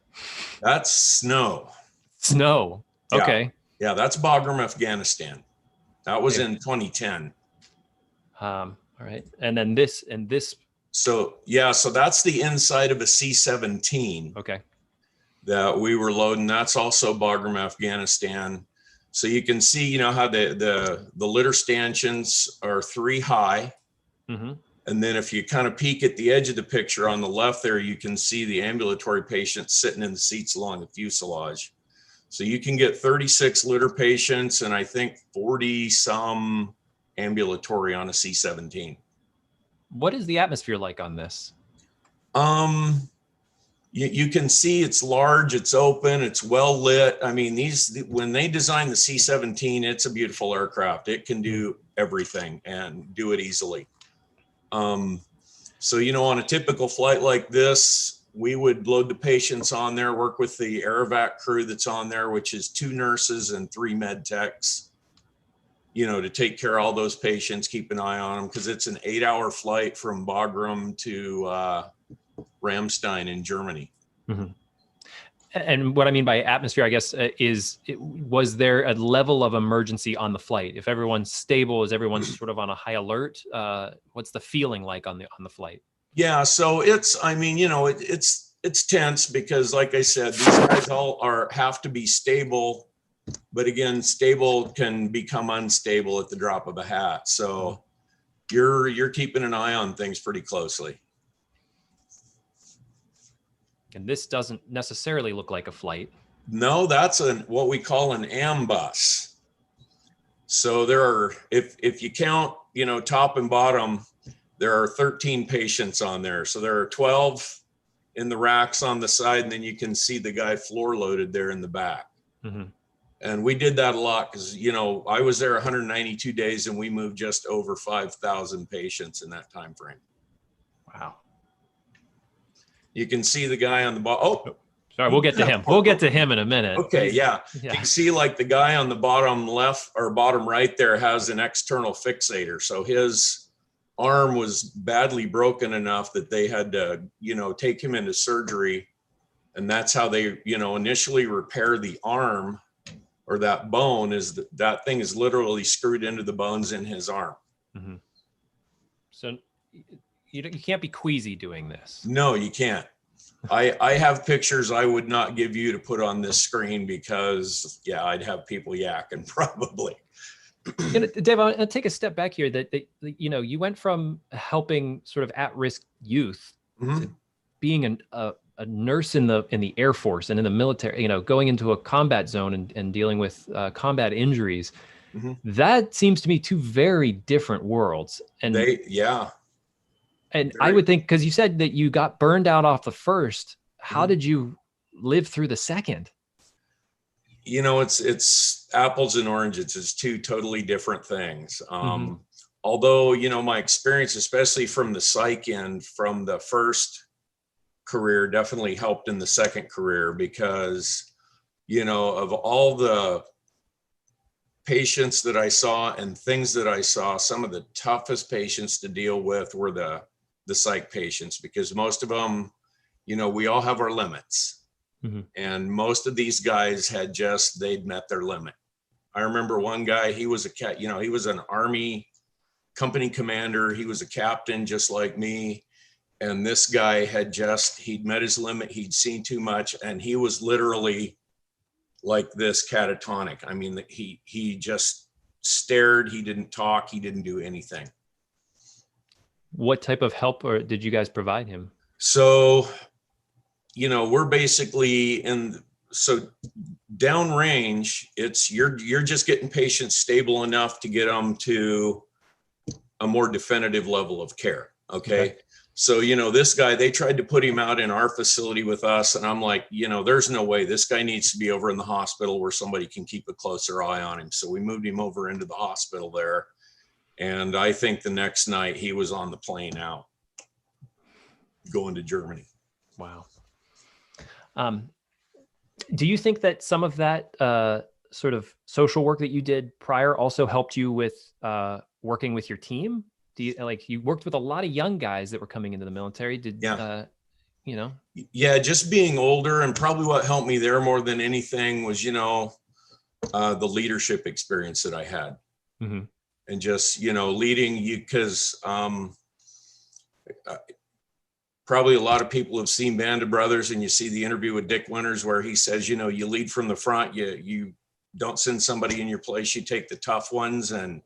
That's snow. Snow. Okay. Yeah, that's Bagram, Afghanistan. That was in 2010. All right. And then this. So that's the inside of a C-17. Okay. That we were loading. That's also Bagram, Afghanistan. So you can see, how the litter stanchions are 3 high. And then if you kind of peek at the edge of the picture on the left there, you can see the ambulatory patients sitting in the seats along the fuselage. So you can get 36 litter patients and I think 40 some ambulatory on a C-17. What is the atmosphere like on this? You can see it's large, it's open, it's well lit. I mean, when they designed the C-17, it's a beautiful aircraft. It can do everything and do it easily. So, on a typical flight like this, we would load the patients on there, work with the aerovac crew that's on there, which is 2 nurses and 3 med techs, to take care of all those patients, keep an eye on them, because it's an 8-hour flight from Bagram to Ramstein in Germany. And what I mean by atmosphere, I guess, was there a level of emergency on the flight? If everyone's stable, is everyone sort of on a high alert? What's the feeling like on the flight? Yeah, so it's tense because, like I said, these guys all have to be stable, but again, stable can become unstable at the drop of a hat. So you're keeping an eye on things pretty closely. And this doesn't necessarily look like a flight. No, that's what we call an ambus. So there are, if you count, top and bottom, there are 13 patients on there. So there are 12 in the racks on the side, and then you can see the guy floor loaded there in the back. And we did that a lot because, I was there 192 days and we moved just over 5,000 patients in that time frame. Wow. You can see the guy on the bottom. Oh, sorry, we'll get to him. We'll get to him in a minute. Okay, yeah. You can see like the guy on the bottom left or bottom right there has an external fixator. So his arm was badly broken enough that they had to, take him into surgery. And that's how they, initially repair the arm or that bone that thing is literally screwed into the bones in his arm. So you can't be queasy doing this. No, you can't. I have pictures I would not give you to put on this screen because, I'd have people yakking probably. Dave, I'll take a step back here. That you went from helping sort of at-risk youth to being a nurse in the Air Force and in the military. Going into a combat zone and dealing with combat injuries. That seems to me 2 very different worlds. And And I would think, because you said that you got burned out off the first, how did you live through the second? It's apples and oranges. It's 2 totally different things. Although, my experience, especially from the psych end from the first career, definitely helped in the second career because, of all the patients that I saw and things that I saw, some of the toughest patients to deal with were the psych patients, because most of them, we all have our limits. And most of these guys they'd met their limit. I remember one guy, he was he was an Army company commander. He was a captain just like me. And this guy he'd met his limit. He'd seen too much. And he was literally like this, catatonic. I mean, he just stared. He didn't talk. He didn't do anything. What type of help did you guys provide him? So, we're basically so downrange, it's you're just getting patients stable enough to get them to a more definitive level of care. Okay. So, this guy, they tried to put him out in our facility with us. And I'm like, there's no way this guy needs to be over in the hospital where somebody can keep a closer eye on him. So we moved him over into the hospital there. And I think the next night he was on the plane out going to Germany. Wow. Do you think that some of that sort of social work that you did prior also helped you with working with your team? Do you you worked with a lot of young guys that were coming into the military? Yeah, just being older, and probably what helped me there more than anything was, the leadership experience that I had. Mm-hmm. And just, leading you, because probably a lot of people have seen Band of Brothers, and you see the interview with Dick Winters where he says, you lead from the front, you don't send somebody in your place, you take the tough ones. And,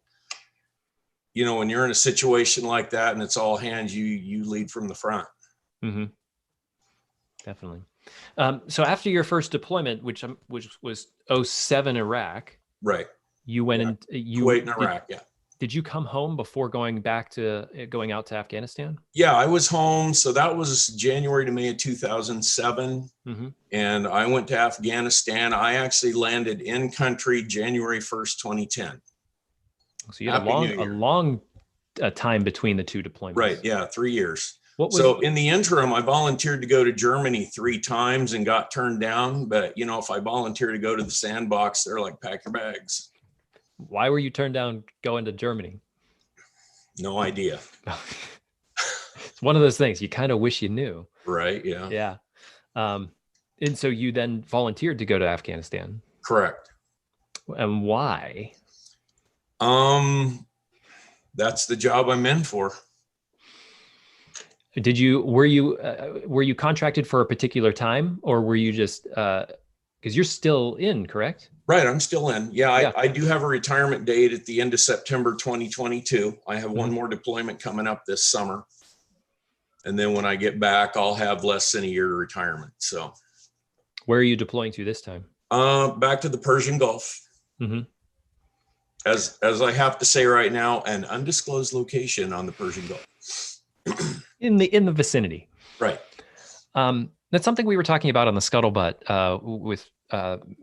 when you're in a situation like that and it's all hands, you lead from the front. Mm-hmm. Definitely. So after your first deployment, which was 07 Iraq, right? You went in Kuwait and Iraq. Yeah. Did you come home before going out to Afghanistan? Yeah, I was home. So that was January to May of 2007. Mm-hmm. And I went to Afghanistan. I actually landed in country January 1st, 2010. So you had a long time between the two deployments. Right. Yeah. 3 years. So in the interim, I volunteered to go to Germany 3 times and got turned down. But, if I volunteer to go to the sandbox, they're like, pack your bags. Why were you turned down going to Germany? No idea. It's one of those things you kind of wish you knew. Right. Yeah. Yeah. And so you then volunteered to go to Afghanistan. Correct. And why? That's the job I'm in for. Were you contracted for a particular time, or were you just, because you're still in, correct? Right. I'm still in. Yeah. I do have a retirement date at the end of September, 2022. I have one more deployment coming up this summer. And then when I get back, I'll have less than a year of retirement. So where are you deploying to this time? Back to the Persian Gulf. Mm-hmm. As I have to say right now, an undisclosed location on the Persian Gulf. in the vicinity. Right. That's something we were talking about on the Scuttlebutt with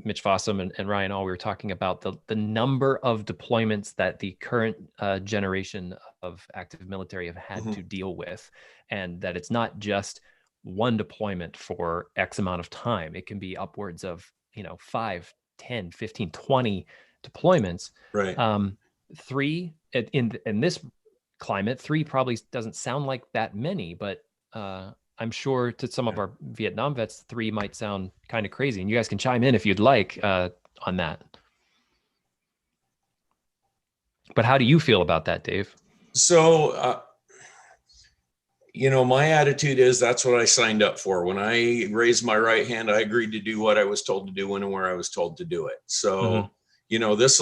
Mitch Fossum and Ryan All. We were talking about the number of deployments that the current generation of active military have had to deal with, and that it's not just one deployment for X amount of time. It can be upwards of 5, 10, 15, 20 deployments. Right. 3 in this climate, 3 probably doesn't sound like that many, but I'm sure to some of our Vietnam vets, 3 might sound kind of crazy. And you guys can chime in if you'd like on that. But how do you feel about that, Dave? So, my attitude is that's what I signed up for. When I raised my right hand, I agreed to do what I was told to do when and where I was told to do it. So, this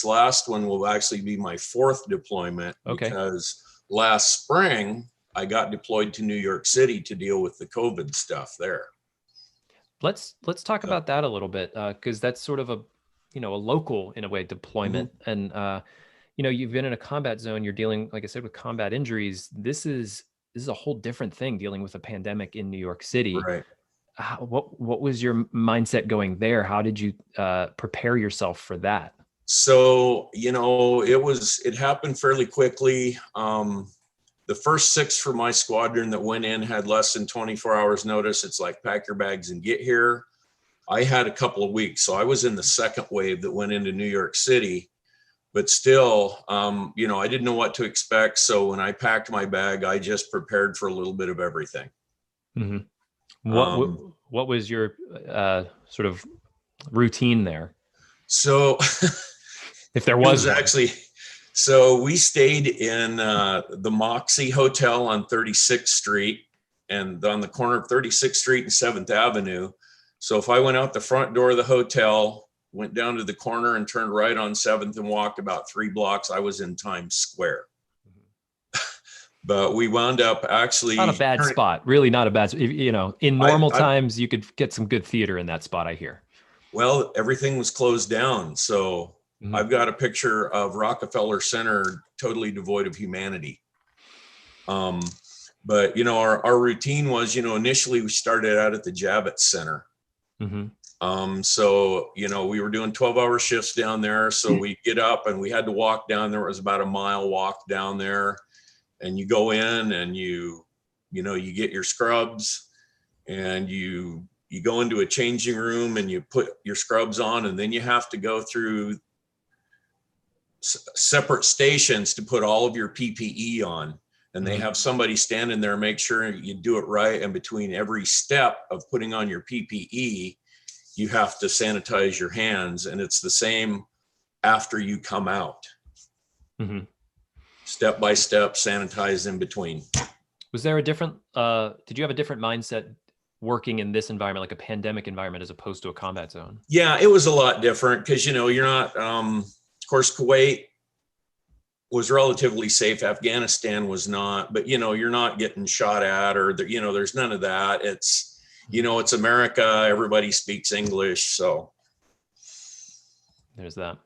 last one will actually be my 4th deployment. Okay. Because last spring, I got deployed to New York City to deal with the COVID stuff there. Let's talk about that a little bit, because that's sort of a local, in a way, deployment. And you've been in a combat zone. You're dealing, like I said, with combat injuries. This is a whole different thing, dealing with a pandemic in New York City. Right. What was your mindset going there? How did you prepare yourself for that? So it happened fairly quickly. The first 6 for my squadron that went in had less than 24 hours notice. It's like, pack your bags and get here. I had a couple of weeks. So I was in the second wave that went into New York City, but still, I didn't know what to expect. So when I packed my bag, I just prepared for a little bit of everything. Mm-hmm. What was your sort of routine there? So if there was actually, so we stayed in the Moxie Hotel on 36th Street and on the corner of 36th Street and 7th Avenue. So if I went out the front door of the hotel, went down to the corner and turned right on 7th and walked about 3 blocks, I was in Times Square. But we wound up actually Not a bad spot, really not a bad, you know, in normal times you could get some good theater in that spot, I hear. Well, everything was closed down. So I've got a picture of Rockefeller Center totally devoid of humanity. But, you know, our routine was, you know, initially we started out at the Javits Center. So, you know, we were doing 12-hour shifts down there. So we get up and we had to walk down there. It was about a mile walk down there. And you go in and you get your scrubs and you go into a changing room and you put your scrubs on, and then you have to go through separate stations to put all of your PPE on. And they have somebody standing there, make sure you do it right. And between every step of putting on your PPE, you have to sanitize your hands. And it's the same after you come out. Step by step, sanitize in between. Was there a different, did you have a different mindset working in this environment, like a pandemic environment, as opposed to a combat zone? Yeah, it was a lot different because, you know, you're not, of course, Kuwait was relatively safe. Afghanistan was not, but, you know, you're not getting shot at or, you know, there's none of that. It's, you know, it's America. Everybody speaks English. So there's that.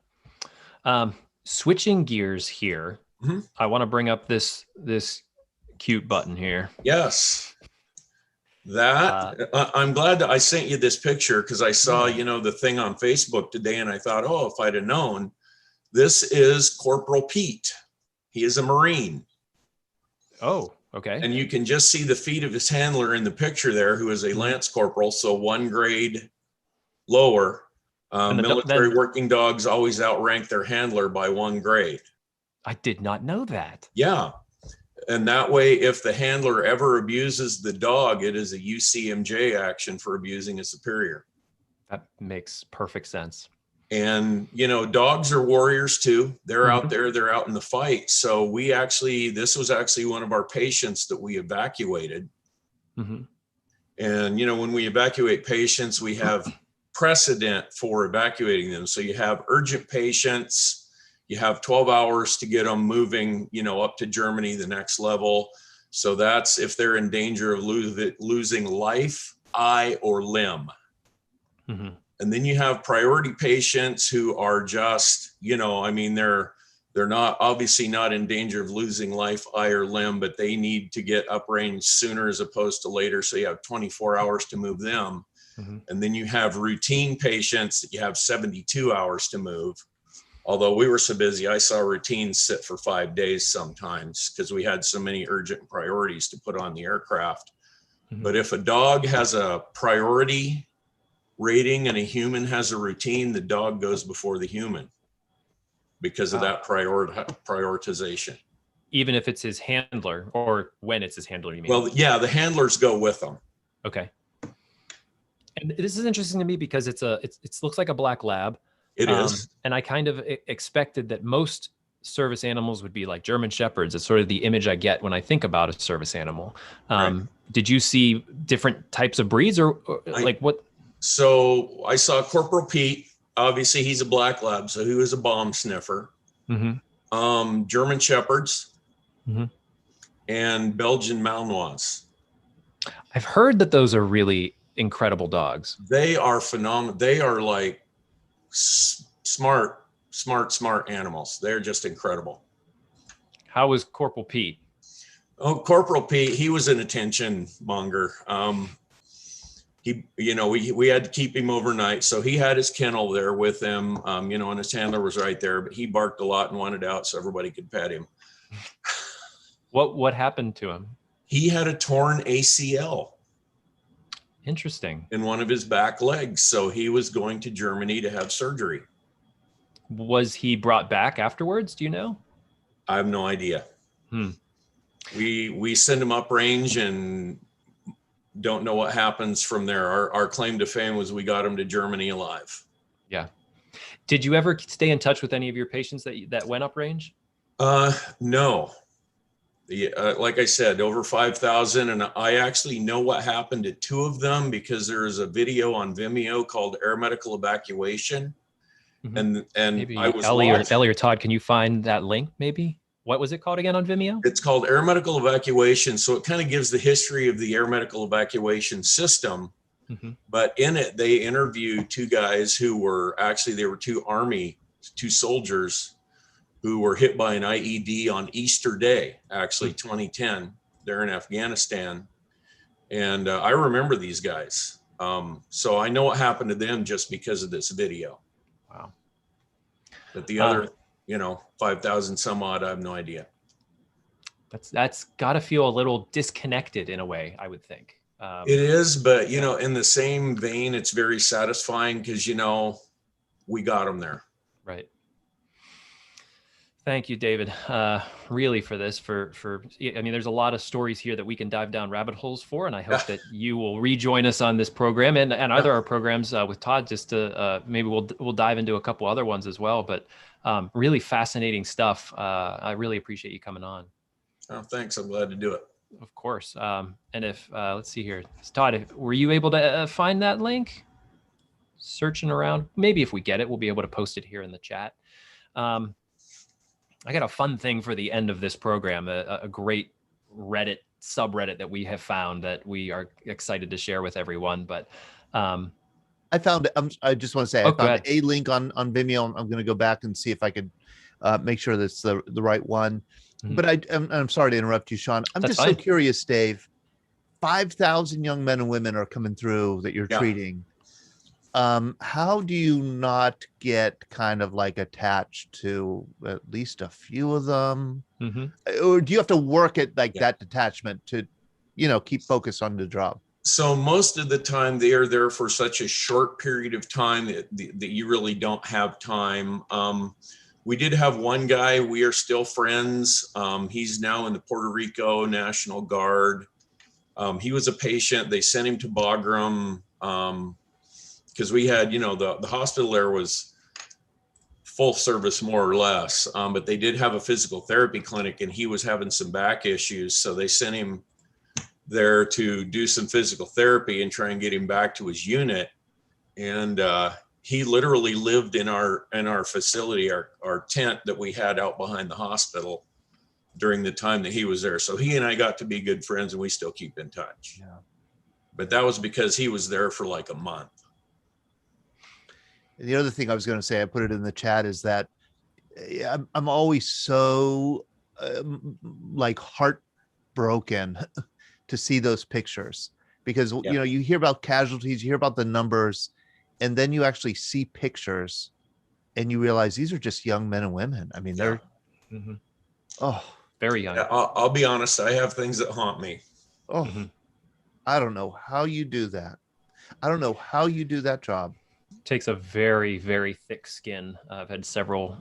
Switching gears here. I want to bring up this cute button here. Yes. That I'm glad that I sent you this picture because I saw, you know, the thing on Facebook today and I thought, oh, if I'd have known. This is Corporal Pete. He is a Marine. Oh, okay. And you can just see the feet of his handler in the picture there, who is a Lance Corporal, so 1 grade lower. Military working dogs always outrank their handler by 1 grade. I did not know that. Yeah. And that way, if the handler ever abuses the dog, it is a UCMJ action for abusing a superior. That makes perfect sense. And, you know, dogs are warriors too. They're out there, they're out in the fight. So this was actually one of our patients that we evacuated. And, you know, when we evacuate patients, we have precedent for evacuating them. So you have urgent patients. You have 12 hours to get them moving, you know, up to Germany, the next level. So that's if they're in danger of losing life, eye, or limb. And then you have priority patients who are just, you know, I mean, they're not obviously not in danger of losing life, eye, or limb, but they need to get uprange sooner as opposed to later. So you have 24 hours to move them. And then you have routine patients that you have 72 hours to move. Although we were so busy, I saw routines sit for 5 days sometimes because we had so many urgent priorities to put on the aircraft. But if a dog has a priority rating and a human has a routine, the dog goes before the human because of that prioritization. Even if it's his handler, or when it's his handler, you mean? Well, yeah, the handlers go with them. Okay. And this is interesting to me because it looks like a black lab. It is. And I kind of expected that most service animals would be like German Shepherds. It's sort of the image I get when I think about a service animal. Did you see different types of breeds or like what? So I saw Corporal Pete. Obviously, he's a black lab, so he was a bomb sniffer. German Shepherds and Belgian Malinois. I've heard that those are really incredible dogs. They are phenomenal. They are like smart animals. They're just incredible. How was Corporal Pete? Oh, Corporal Pete, he was an attention monger. He, you know, we had to keep him overnight. So he had his kennel there with him, you know, and his handler was right there, but he barked a lot and wanted out so everybody could pet him. What happened to him? He had a torn ACL. Interesting. In one of his back legs. So he was going to Germany to have surgery. Was he brought back afterwards? Do you know? I have no idea. We send him uprange and don't know what happens from there. Our claim to fame was we got him to Germany alive. Yeah. Did you ever stay in touch with any of your patients that went uprange? No. Like I said, over 5,000. And I actually know what happened to 2 of them because there is a video on Vimeo called Air Medical Evacuation. And maybe I was Ellie or Todd, can you find that link maybe? What was it called again on Vimeo? It's called Air Medical Evacuation. So it kind of gives the history of the air medical evacuation system. Mm-hmm. But in it, they interviewed two guys who were they were two soldiers who were hit by an IED on Easter Day, actually 2010. They're in Afghanistan. And I remember these guys. So I know what happened to them just because of this video. Wow. But the other, 5,000 some odd, I have no idea. That's got to feel a little disconnected in a way, I would think. It is, but in the same vein, it's very satisfying because we got them there. Right. Thank you, David. Really for this, there's a lot of stories here that we can dive down rabbit holes for, and I hope that you will rejoin us on this program and other our programs with Todd. Just to maybe we'll dive into a couple other ones as well. But really fascinating stuff. I really appreciate you coming on. Oh, thanks. I'm glad to do it. Of course. And if let's see here, Todd, were you able to find that link? Searching around, maybe if we get it, we'll be able to post it here in the chat. I got a fun thing for the end of this program, a great Reddit subreddit that we have found that we are excited to share with everyone. But I found, I just want to say, I found a link on Vimeo. I'm going to go back and see if I could make sure that's the right one. Mm-hmm. But I'm sorry to interrupt you, Sean. I'm just so curious, Dave. 5,000 young men and women are coming through that you're treating. How do you not get kind of like attached to at least a few of them? Mm-hmm. Or do you have to work at that detachment to, keep focus on the job? So most of the time they are there for such a short period of time that you really don't have time. We did have one guy, we are still friends. He's now in the Puerto Rico National Guard. He was a patient. They sent him to Bagram. Because we had, the hospital there was full service more or less, but they did have a physical therapy clinic and he was having some back issues. So they sent him there to do some physical therapy and try and get him back to his unit. And he literally lived in our facility, our tent that we had out behind the hospital during the time that he was there. So he and I got to be good friends and we still keep in touch. Yeah. But that was because he was there for like a month. The other thing I was going to say, I put it in the chat, is that I'm always so heartbroken to see those pictures because, you hear about casualties, you hear about the numbers, and then you actually see pictures and you realize these are just young men and women. I mean, they're, very young. Yeah, I'll be honest. I have things that haunt me. I don't know how you do that. I don't know how you do that job. Takes a very, very thick skin. I've had several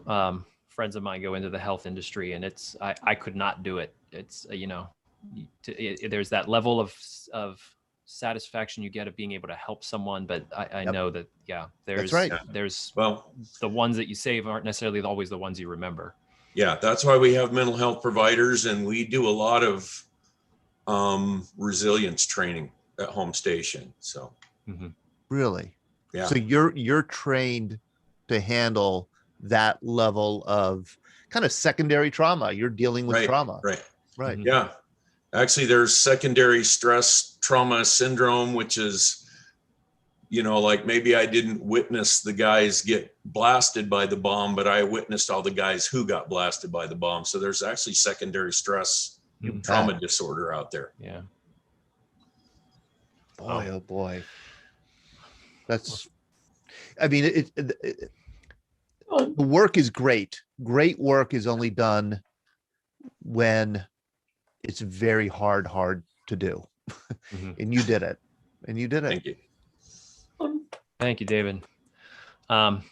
friends of mine go into the health industry, and I could not do it. It's there's that level of satisfaction you get of being able to help someone, but I know that there's the ones that you save aren't necessarily always the ones you remember. Yeah, that's why we have mental health providers, and we do a lot of resilience training at home station. So really. Yeah. So you're trained to handle that level of kind of secondary trauma. You're dealing with trauma. Right. Mm-hmm. Yeah. Actually, there's secondary stress trauma syndrome, which is, like maybe I didn't witness the guys get blasted by the bomb, but I witnessed all the guys who got blasted by the bomb. So there's actually secondary stress trauma disorder out there. Yeah. Boy, oh boy. That's, I mean, the work is great. Great work is only done when it's very hard to do. And you did it. Thank you. Thank you, David. I'm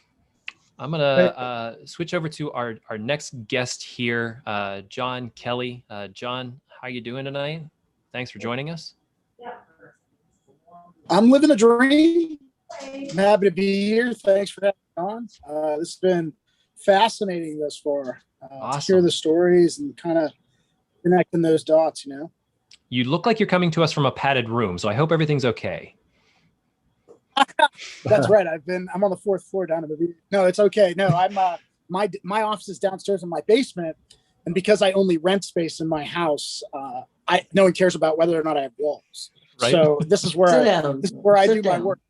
going to switch over to our next guest here, John Kelly. John, how you doing tonight? Thanks for joining us. I'm living a dream. I'm happy to be here. Thanks for having me on. This has been fascinating thus far. Awesome. To hear the stories and kind of connecting those dots, You look like you're coming to us from a padded room, so I hope everything's okay. That's right. I'm on the 4th floor down in the. No, it's okay. No, I'm my office is downstairs in my basement, And because I only rent space in my house, no one cares about whether or not I have walls. Right. So this is where I do my work.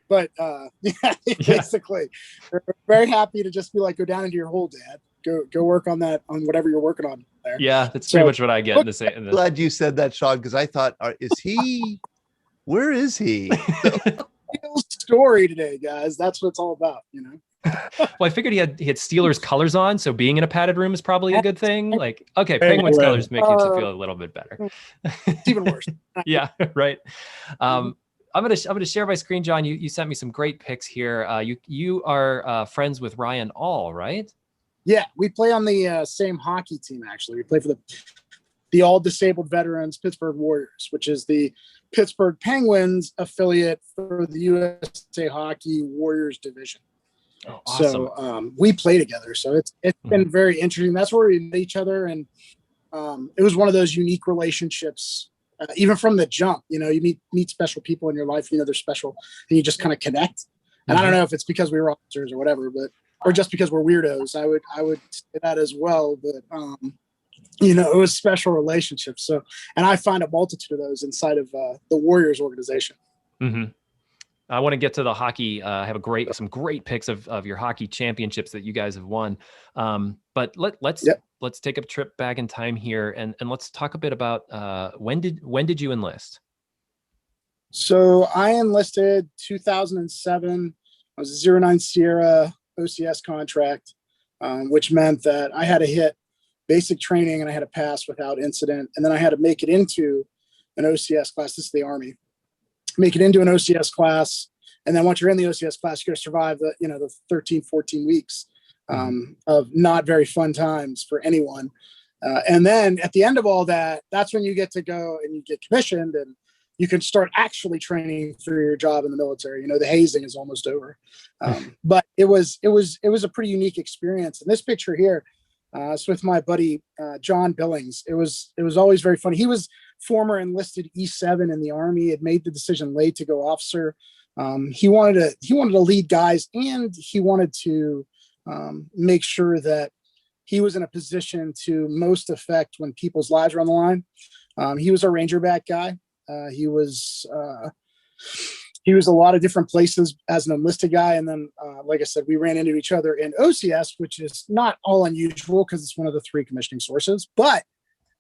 But yeah, basically, they're very happy to just be like, go down into your hole, Dad. Go work on that, on whatever you're working on there. Yeah, that's pretty much what I get. Glad you said that, Sean, because I thought, where is he? Story today, guys. That's what it's all about, you know. Well, I figured he had Steelers colors on, so being in a padded room is probably a good thing. Like, okay, Penguins colors make you feel a little bit better. It's even worse. Yeah, right. I'm gonna share my screen, John. You sent me some great pics here. You are friends with Ryan All, right? Yeah, we play on the same hockey team. Actually, we play for the All Disabled Veterans Pittsburgh Warriors, which is the Pittsburgh Penguins affiliate for the USA Hockey Warriors division. Oh, awesome. So we play together. So it's been very interesting. That's where we met each other, and it was one of those unique relationships. Even from the jump, you know, you meet special people in your life. You know they're special, and you just kind of connect. And I don't know if it's because we were officers or whatever, or just because we're weirdos. I would say that as well. But you know, it was special relationships. So, and I find a multitude of those inside of the Warriors organization. Mm-hmm. I want to get to the hockey. I have some great pics of your hockey championships that you guys have won. But let's take a trip back in time here and let's talk a bit about when did you enlist? So I enlisted 2007. I was a 09 Sierra OCS contract, which meant that I had to hit basic training and I had to pass without incident, and then I had to make it into an OCS class. This is the Army. Make it into an OCS class. And then once you're in the OCS class, you got to survive the 13, 14 weeks of not very fun times for anyone. And then at the end of all that, that's when you get to go and you get commissioned and you can start actually training for your job in the military. You know, the hazing is almost over. But it was a pretty unique experience. And this picture here, it's with my buddy, John Billings. It was always very funny. He was former enlisted E7 in the Army, had made the decision late to go officer. He wanted to lead guys, and he wanted to make sure that he was in a position to most affect when people's lives were on the line. He was a Ranger back guy. He was a lot of different places as an enlisted guy. And then, like I said, we ran into each other in OCS, which is not all unusual because it's one of the 3 commissioning sources. But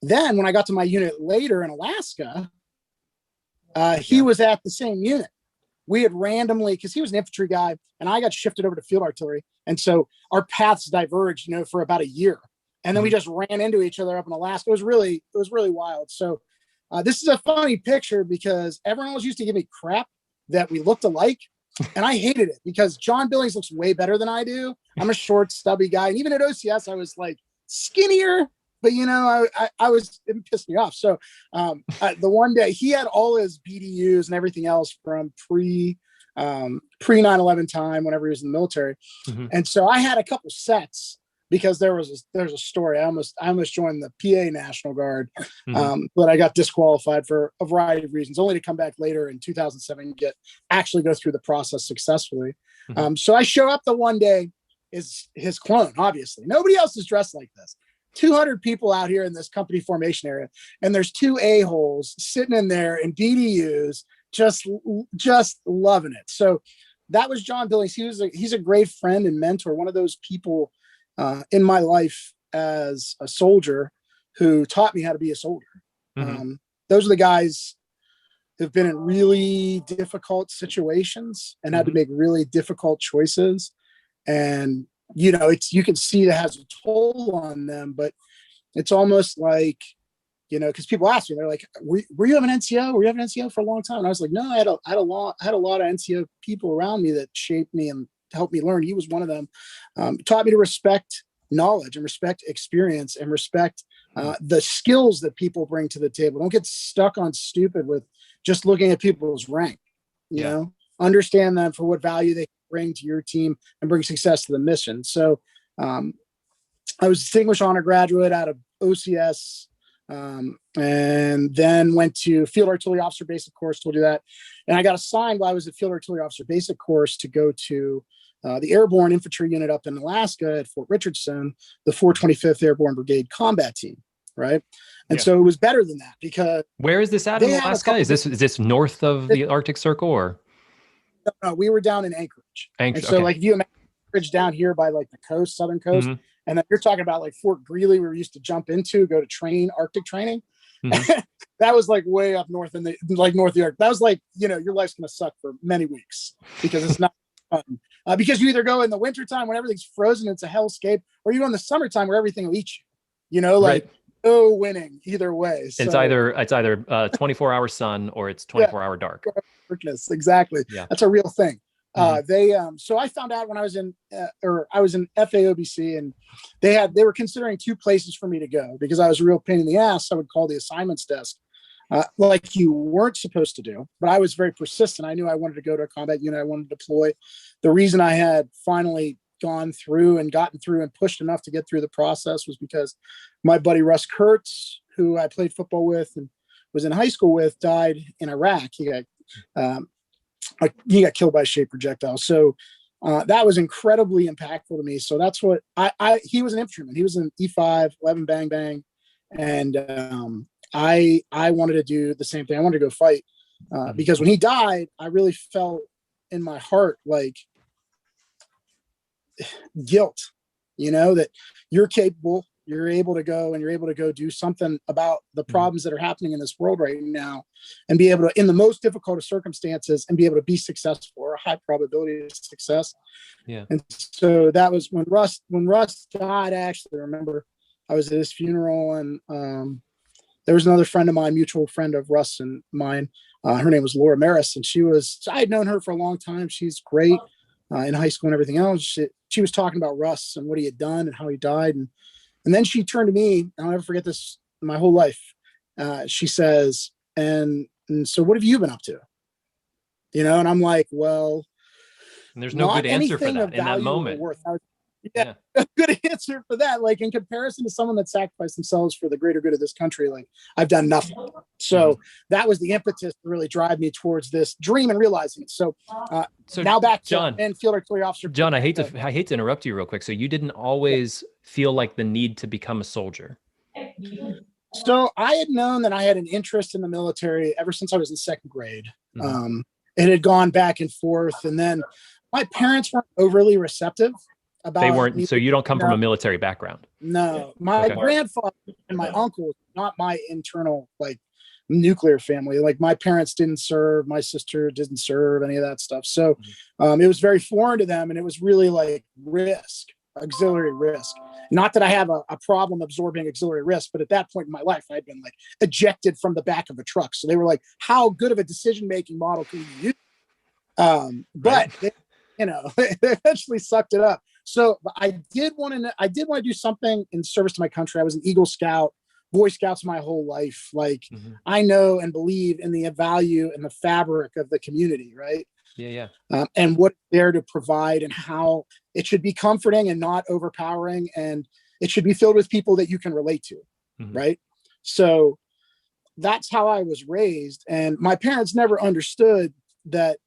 then when I got to my unit later in Alaska, he was at the same unit. We had randomly, because he was an infantry guy and I got shifted over to field artillery. And so our paths diverged, for about a year. And then we just ran into each other up in Alaska. It was really wild. So this is a funny picture because everyone was used to give me crap that we looked alike. And I hated it because John Billings looks way better than I do. I'm a short, stubby guy. And even at OCS, I was like skinnier, but it pissed me off. So the one day he had all his BDUs and everything else from pre 9/11 time, whenever he was in the military. Mm-hmm. And so I had a couple sets because there's a story. I almost joined the PA National Guard, but I got disqualified for a variety of reasons, only to come back later in 2007 and go through the process successfully. Mm-hmm. So I show up the one day is his clone. Obviously, nobody else is dressed like this. 200 people out here in this company formation area, and there's 2 a-holes sitting in there in BDUs, just loving it. So that was John Billings. He's a great friend and mentor, one of those people in my life as a soldier who taught me how to be a soldier. Mm-hmm. Those are the guys who've been in really difficult situations and had to make really difficult choices. And, you can see that has a toll on them, but it's almost like, because people ask me, they're like, were you have an NCO? Were you have an NCO for a long time? And I was like, no, I had a lot of NCO people around me that shaped me and helped me learn. He was one of them. Taught me to respect knowledge and respect experience and respect the skills that people bring to the table. Don't get stuck on stupid with just looking at people's rank, you know, understand them for what value they bring to your team and bring success to the mission. So I was a distinguished honor graduate out of OCS, and then went to Field Artillery Officer Basic Course, told you that. And I got assigned while I was at Field Artillery Officer Basic Course to go to the Airborne Infantry Unit up in Alaska at Fort Richardson, the 425th Airborne Brigade Combat Team, right? And so it was better than that because where is this at in Alaska? Is this north of the Arctic Circle or? No, we were down in Anchorage. And so okay. like if you imagine Anchorage down here by like the coast, southern coast, and then you're talking about like Fort Greely, where we used to jump into, go to train, Arctic training. That was like way up north in the like north of the Arctic. That was like, you know, your life's gonna suck for many weeks because it's not fun. Because you either go in the wintertime when everything's frozen, it's a hellscape, or you go in the summertime where everything will eat you. You know, like no winning either way. So, it's either 24-hour sun or it's 24-hour dark. Darkness, exactly. Yeah. That's a real thing. So I found out when I was in FAOBC, and they were considering 2 places for me to go because I was a real pain in the ass. I would call the assignments desk, like you weren't supposed to do, but I was very persistent. I knew I wanted to go to a combat unit. I wanted to deploy. The reason I had finally gotten through and pushed enough to get through the process was because my buddy Russ Kurtz, who I played football with and was in high school with, died in Iraq. He got killed by a shaped projectile. So that was incredibly impactful to me. So that's what he was an infantryman. He was an E5, 11 bang bang. And I wanted to do the same thing. I wanted to go fight because when he died, I really felt in my heart like guilt, you know, that you're capable, you're able to go and you're able to go do something about the problems that are happening in this world right now and be able to, in the most difficult of circumstances, and be able to be successful or a high probability of success. Yeah. And so that was when Russ died. I actually remember I was at his funeral, and there was another friend of mine, mutual friend of Russ and mine. Her name was Laura Maris, and I had known her for a long time. She's great in high school and everything else. She was talking about Russ and what he had done and how he died. And then she turned to me, I'll never forget this my whole life. She says, and so what have you been up to? You know, and I'm like, well, and there's no good answer for that in that moment. A good answer for that. Like in comparison to someone that sacrificed themselves for the greater good of this country, like I've done nothing. So that was the impetus to really drive me towards this dream and realizing it. So now back to John and field artillery officer. John, I hate to interrupt you real quick. So you didn't always feel like the need to become a soldier. So I had known that I had an interest in the military ever since I was in 2nd grade. It had gone back and forth, and then my parents weren't overly receptive. They weren't. So you don't come from a military background. No, my grandfather and my uncle, not my internal like nuclear family. Like my parents didn't serve, my sister didn't serve, any of that stuff. So it was very foreign to them, and it was really like auxiliary risk. Not that I have a problem absorbing auxiliary risk, but at that point in my life, I had been like ejected from the back of a truck. So they were like, "How good of a decision-making model can you use?" But they, they eventually sucked it up. So I did want to do something in service to my country. I was an Eagle Scout, Boy Scouts my whole life. Like I know and believe in the value and the fabric of the community, right? Yeah. And what they're to provide and how it should be comforting and not overpowering. And it should be filled with people that you can relate to, right? So that's how I was raised. And my parents never understood that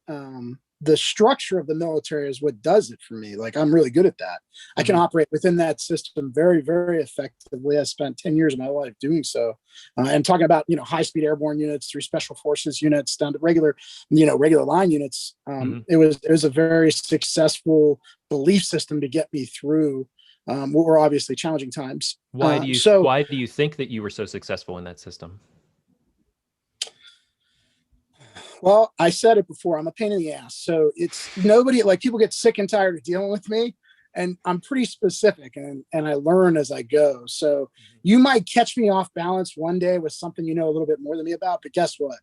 the structure of the military is what does it for me. Like I'm really good at that. I can operate within that system very, very effectively. I spent 10 years of my life doing so. And talking about, high-speed airborne units through special forces units down to regular line units. It was a very successful belief system to get me through what were obviously challenging times. Why do you think that you were so successful in that system? Well, I said it before, I'm a pain in the ass. So it's nobody, like people get sick and tired of dealing with me, and I'm pretty specific and I learn as I go. So you might catch me off balance one day with something, a little bit more than me about, but guess what?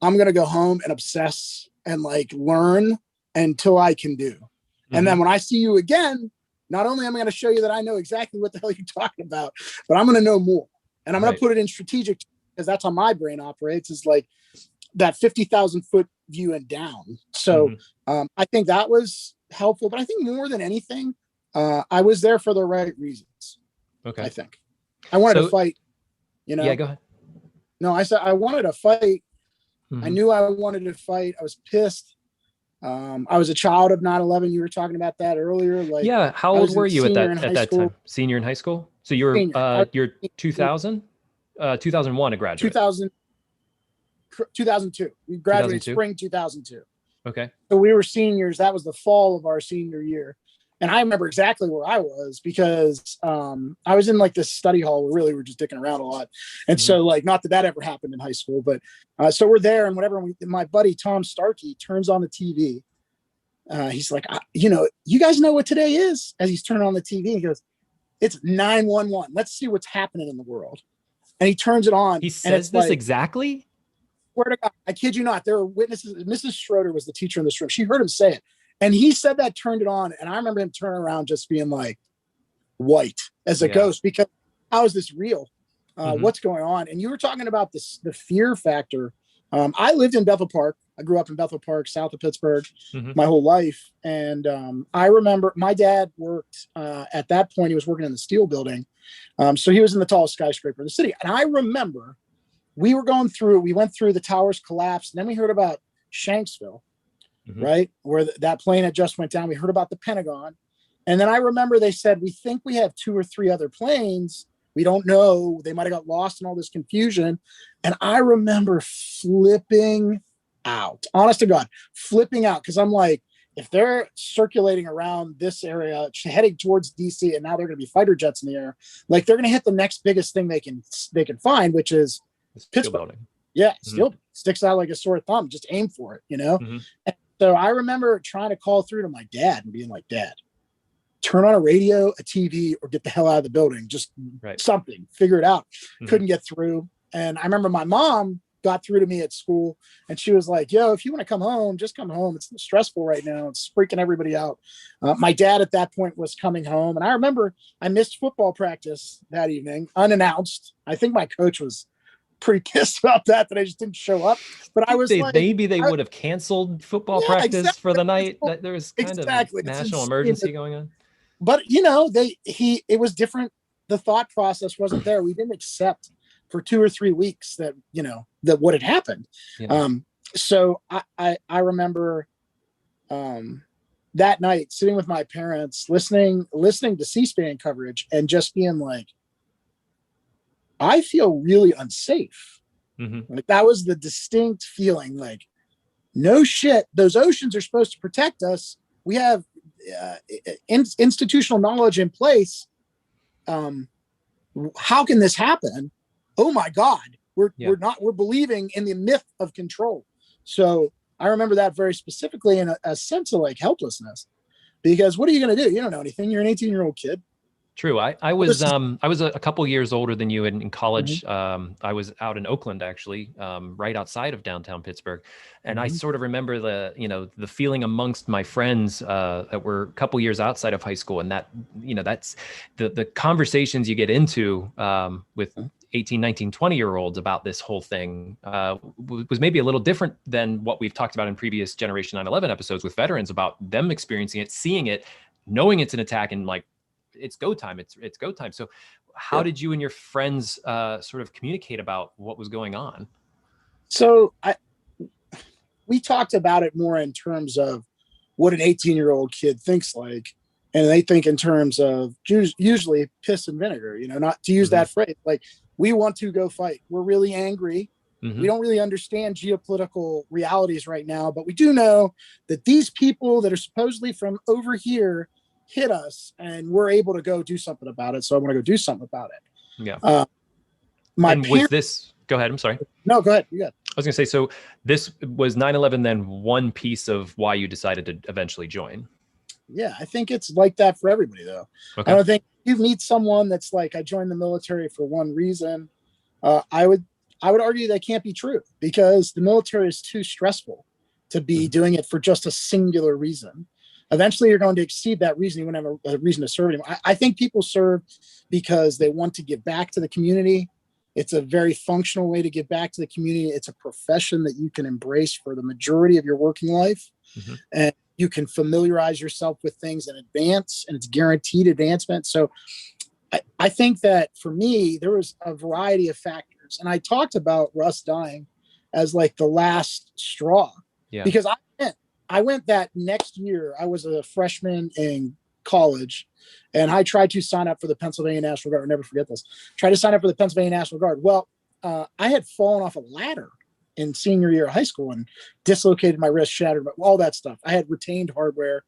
I'm going to go home and obsess and like learn until I can do. And then when I see you again, not only am I going to show you that I know exactly what the hell you're talking about, but I'm going to know more, and I'm going to put it in strategic, because that's how my brain operates, is like that 50,000 foot view and down. So I think that was helpful, but I think more than anything, I was there for the right reasons. Okay. I think I wanted to fight, Yeah, go ahead. No, I said I wanted to fight. I knew I wanted to fight. I was pissed. I was a child of 9/11. You were talking about that earlier. Like, yeah. How I old was were a you at senior in that high school. time? Senior in high school? So you were Senior. you're 2000, 2001 a graduate. 2002. We graduated 2002? spring 2002. Okay. So we were seniors. That was the fall of our senior year. And I remember exactly where I was because I was in like this study hall where really we're just dicking around a lot. And so like, not that that ever happened in high school, but so we're there and whatever. My buddy, Tom Starkey, turns on the TV. He's like, you know, you guys know what today is? As he's turning on the TV, he goes, it's 9/11. Let's see what's happening in the world. And he turns it on. He says this like, exactly? Swear to God, I kid you not. There were witnesses. Mrs. Schroeder was the teacher in this room. She heard him say it. And he said that, turned it on. And I remember him turning around just being like white as a ghost, because how is this real? What's going on? And you were talking about this, the fear factor. I lived in Bethel Park. I grew up in Bethel Park, south of Pittsburgh, my whole life. And I remember my dad worked at that point. He was working in the steel building. So he was in the tallest skyscraper in the city. And I remember we went through the towers collapsed. And then we heard about Shanksville, right? Where that plane had just went down. We heard about the Pentagon. And then I remember they said, we think we have 2 or 3 other planes. We don't know. They might've got lost in all this confusion. And I remember flipping out, honest to God, flipping out. Cause I'm like, if they're circulating around this area, heading towards DC, and now they're going to be fighter jets in the air, like they're going to hit the next biggest thing they can find, which is Pittsburgh. Yeah. Still sticks out like a sore thumb. Just aim for it, you know? And so I remember trying to call through to my dad and being like, Dad, turn on a radio, a TV, or get the hell out of the building. Just something, figure it out. Couldn't get through. And I remember my mom got through to me at school and she was like, yo, if you want to come home, just come home. It's stressful right now. It's freaking everybody out. My dad at that point was coming home. And I remember I missed football practice that evening, unannounced. I think my coach was pretty pissed about that I just didn't show up. But I was like, maybe they would have canceled football practice for the night. That there was kind of national emergency going on. But you know, it was different. The thought process wasn't there. We didn't accept for 2 or 3 weeks that, you know, that what had happened. So I remember that night sitting with my parents, listening to C-SPAN coverage and just being like, I feel really unsafe. Like that was the distinct feeling, like, no shit, those oceans are supposed to protect us. We have institutional knowledge in place. How can this happen? Oh my God, we're believing in the myth of control. So I remember that very specifically in a sense of like helplessness, because what are you going to do? You don't know anything. You're an 18-year-old kid. True. I was a couple years older than you in college. I was out in Oakland, actually, right outside of downtown Pittsburgh. And I sort of remember the feeling amongst my friends that were a couple years outside of high school. And that, you know, that's the conversations you get into with 18, 19, 20-year-olds about this whole thing was maybe a little different than what we've talked about in previous Generation 9/11 episodes with veterans, about them experiencing it, seeing it, knowing it's an attack, and like, it's go time. It's go time. So how did you and your friends sort of communicate about what was going on? So we talked about it more in terms of what an 18-year-old kid thinks like, and they think in terms of usually piss and vinegar, you know, not to use that phrase. Like, we want to go fight. We're really angry. We don't really understand geopolitical realities right now, but we do know that these people that are supposedly from over here hit us and we're able to go do something about it. So I want to go do something about it. Yeah. Was this, go ahead. I'm sorry. No, go ahead. You got it. I was going to say, so this was 9/11 then one piece of why you decided to eventually join. Yeah. I think it's like that for everybody though. Okay. I don't think you meet someone that's like, I joined the military for one reason. I would argue that can't be true, because the military is too stressful to be doing it for just a singular reason. Eventually you're going to exceed that reason. You wouldn't have a reason to serve anymore. I think people serve because they want to give back to the community. It's a very functional way to give back to the community. It's a profession that you can embrace for the majority of your working life. And you can familiarize yourself with things in advance, and it's guaranteed advancement. So I think that for me, there was a variety of factors. And I talked about Russ dying as like the last straw, because I went that next year. I was a freshman in college, and I tried to sign up for the Pennsylvania National Guard. I'll never forget this. Tried to sign up for the Pennsylvania National Guard. Well, I had fallen off a ladder in senior year of high school and dislocated my wrist, shattered all that stuff. I had retained hardware.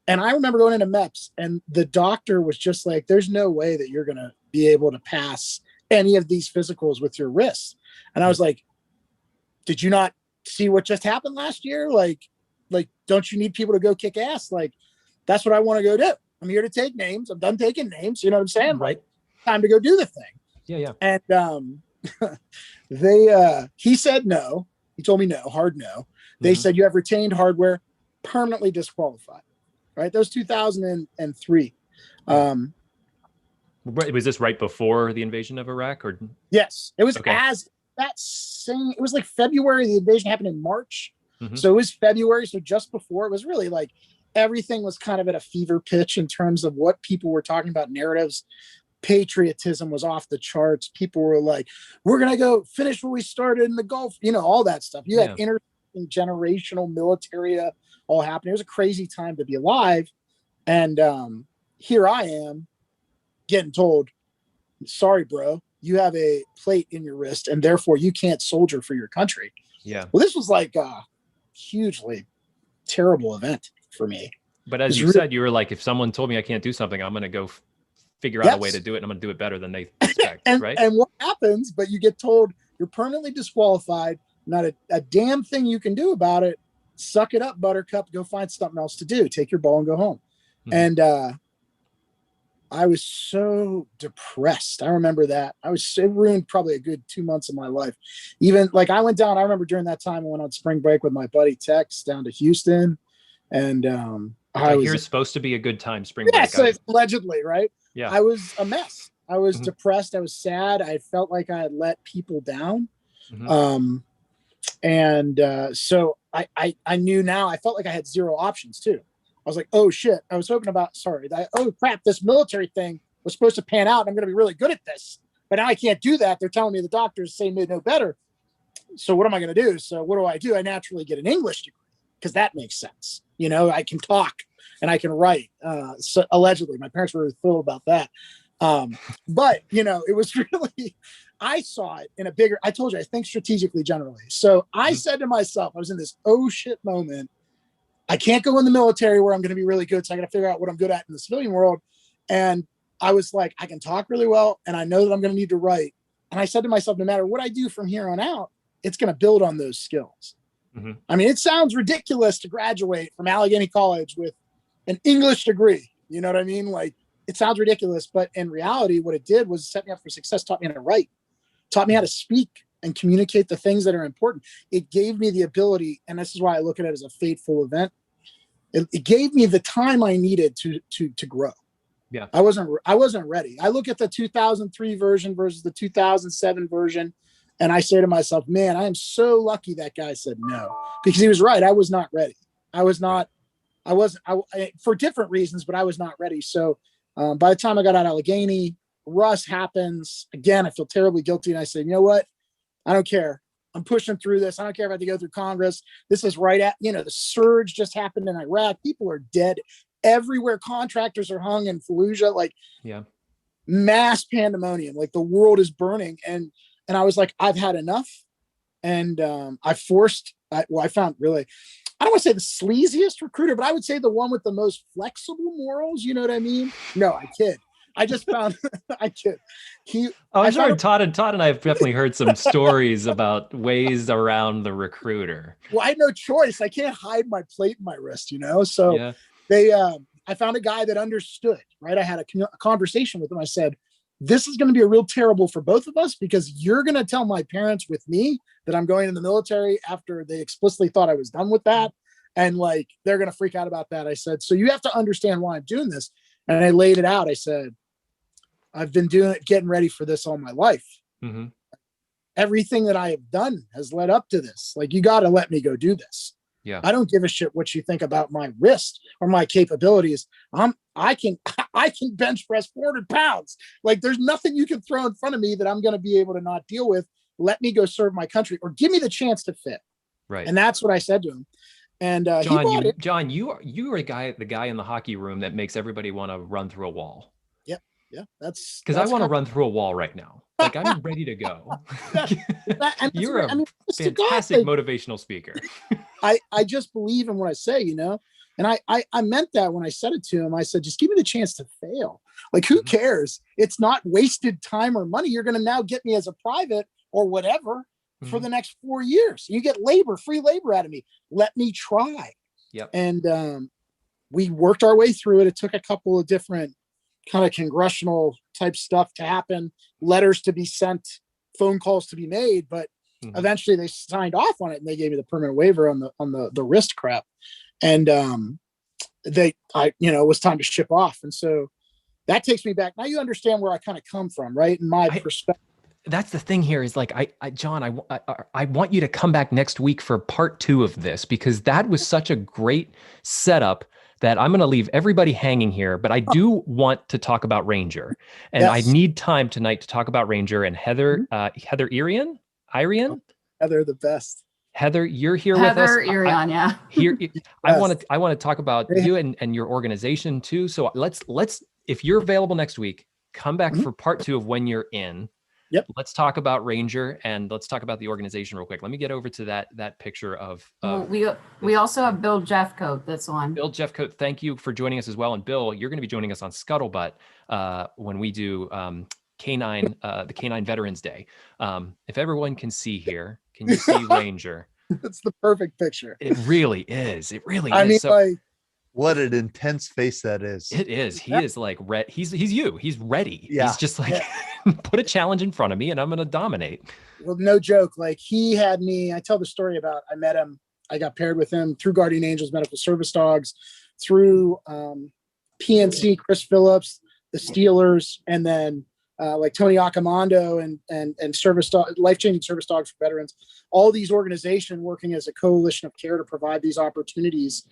And I remember going into MEPS, and the doctor was just like, there's no way that you're going to be able to pass any of these physicals with your wrists. And I was like, did you not see what just happened last year? Like, don't you need people to go kick ass? Like, that's what I want to go do. I'm here to take names. I'm done taking names. You know what I'm saying? Right. Like, time to go do the thing. Yeah. And he said no. He told me no, hard no. They said, you have retained hardware, permanently disqualified. Right. That was 2003. Was this right before the invasion of Iraq, or? Yes, it was Okay. it was like February. The invasion happened in March. So it was February. So just before, it was really like everything was kind of at a fever pitch in terms of what people were talking about, narratives. Patriotism was off the charts. People were like, we're going to go finish what we started in the Gulf, all that stuff. You had intergenerational military all happening. It was a crazy time to be alive. And here I am getting told, sorry, bro, you have a plate in your wrist and therefore you can't soldier for your country. Yeah. Well, this was like a hugely terrible event for me. But as you said, you were like, if someone told me I can't do something, I'm going to go figure out a way to do it. And I'm going to do it better than they expect. Right. And what happens, but you get told you're permanently disqualified, not a damn thing you can do about it. Suck it up, buttercup, go find something else to do. Take your ball and go home. And I was so depressed. I remember that. It ruined probably a good 2 months of my life. Even like I went down, I remember during that time I went on spring break with my buddy Tex down to Houston. And I hear it's supposed to be a good time, spring break. Yes, allegedly, right? Yeah. I was a mess. I was depressed. I was sad. I felt like I had let people down. So I knew now, I felt like I had zero options too. I was like, oh shit. I was hoping oh crap, this military thing was supposed to pan out. I'm going to be really good at this, but now I can't do that. They're telling me the doctors say no better. So what am I going to do? So what do? I naturally get an English degree because that makes sense. I can talk and I can write. So allegedly my parents were really thrilled about that. But it was really, I saw it in a bigger, I told you, I think strategically generally. So I said to myself, I was in this oh shit moment. I can't go in the military where I'm going to be really good. So I got to figure out what I'm good at in the civilian world. And I was like, I can talk really well. And I know that I'm going to need to write. And I said to myself, no matter what I do from here on out, it's going to build on those skills. I mean, it sounds ridiculous to graduate from Allegheny College with an English degree. You know what I mean? Like, it sounds ridiculous, but in reality, what it did was set me up for success, taught me how to write, taught me how to speak and communicate the things that are important. It gave me the ability, and this is why I look at it as a fateful event. It gave me the time I needed to grow. Yeah. I wasn't ready. I look at the 2003 version versus the 2007 version. And I say to myself, man, I am so lucky that guy said no, because he was right. I was not ready. I wasn't for different reasons, but I was not ready. So by the time I got out of Allegheny, Russ happens again. I feel terribly guilty. And I said, you know what? I don't care. I'm pushing through this. I don't care if I have to go through Congress. This is right at, the surge just happened in Iraq. People are dead everywhere. Contractors are hung in Fallujah, mass pandemonium, like the world is burning. And I was like, I've had enough. And I found really, I don't want to say the sleaziest recruiter, but I would say the one with the most flexible morals. You know what I mean? No, I kid. I just found, I kid. I'm sure Todd and I have definitely heard some stories about ways around the recruiter. Well, I had no choice. I can't hide my plate in my wrist, So I found a guy that understood, right? I had a conversation with him. I said, this is going to be a real terrible for both of us, because you're going to tell my parents with me that I'm going in the military after they explicitly thought I was done with that. And they're going to freak out about that. I said, so you have to understand why I'm doing this. And I laid it out. I said, I've been getting ready for this all my life. Everything that I have done has led up to this. You got to let me go do this. Yeah. I don't give a shit what you think about my wrist or my capabilities. I can bench press 400 pounds. There's nothing you can throw in front of me that I'm going to be able to not deal with. Let me go serve my country, or give me the chance to fit. Right. And that's what I said to him. And he bought it. John, you are the guy in the hockey room that makes everybody want to run through a wall. Yeah, that's because I want to run through a wall right now. Like I'm ready to go. You're a fantastic motivational speaker. I just believe in what I say, you know, and I meant that when I said it to him. I said, just give me the chance to fail. Like, who cares? It's not wasted time or money. You're going to now get me as a private or whatever for the next 4 years. You get free labor out of me. Let me try. Yep. And we worked our way through it. It took a couple of different kind of congressional type stuff to happen, letters to be sent, phone calls to be made, but eventually they signed off on it and they gave me the permanent waiver on the wrist crap. And it was time to ship off. And so that takes me back. Now you understand where I kind of come from, right? In my perspective. That's the thing here is like, John, I want you to come back next week for part 2 of this, because that was such a great setup that I'm going to leave everybody hanging here, but I do want to talk about Ranger, and I need time tonight to talk about Ranger and Heather, Heather Irian. Heather, the best. Heather, you're here with us. Heather Irian, yeah. Here, I want to talk about you and your organization too. So let's, if you're available next week, come back for part 2 of when you're in. Yep. Let's talk about Ranger and let's talk about the organization real quick. Let me get over to that picture of. We also have Bill Jeffcoat that's on. Bill Jeffcoat, thank you for joining us as well. And Bill, you're going to be joining us on Scuttlebutt when we do the Canine Veterans Day. If everyone can see here, can you see Ranger? That's the perfect picture. It really is. It really I is. mean, what an intense face that is. It is. He is like he's you. He's ready. Yeah. He's just like put a challenge in front of me and I'm going to dominate. Well, no joke. Like, he had me, I tell the story about, I met him, I got paired with him through Guardian Angels Medical Service Dogs, through PNC, Chris Phillips, the Steelers, and then like Tony Accomando and service dog, life-changing service dogs for veterans, all these organizations working as a coalition of care to provide these opportunities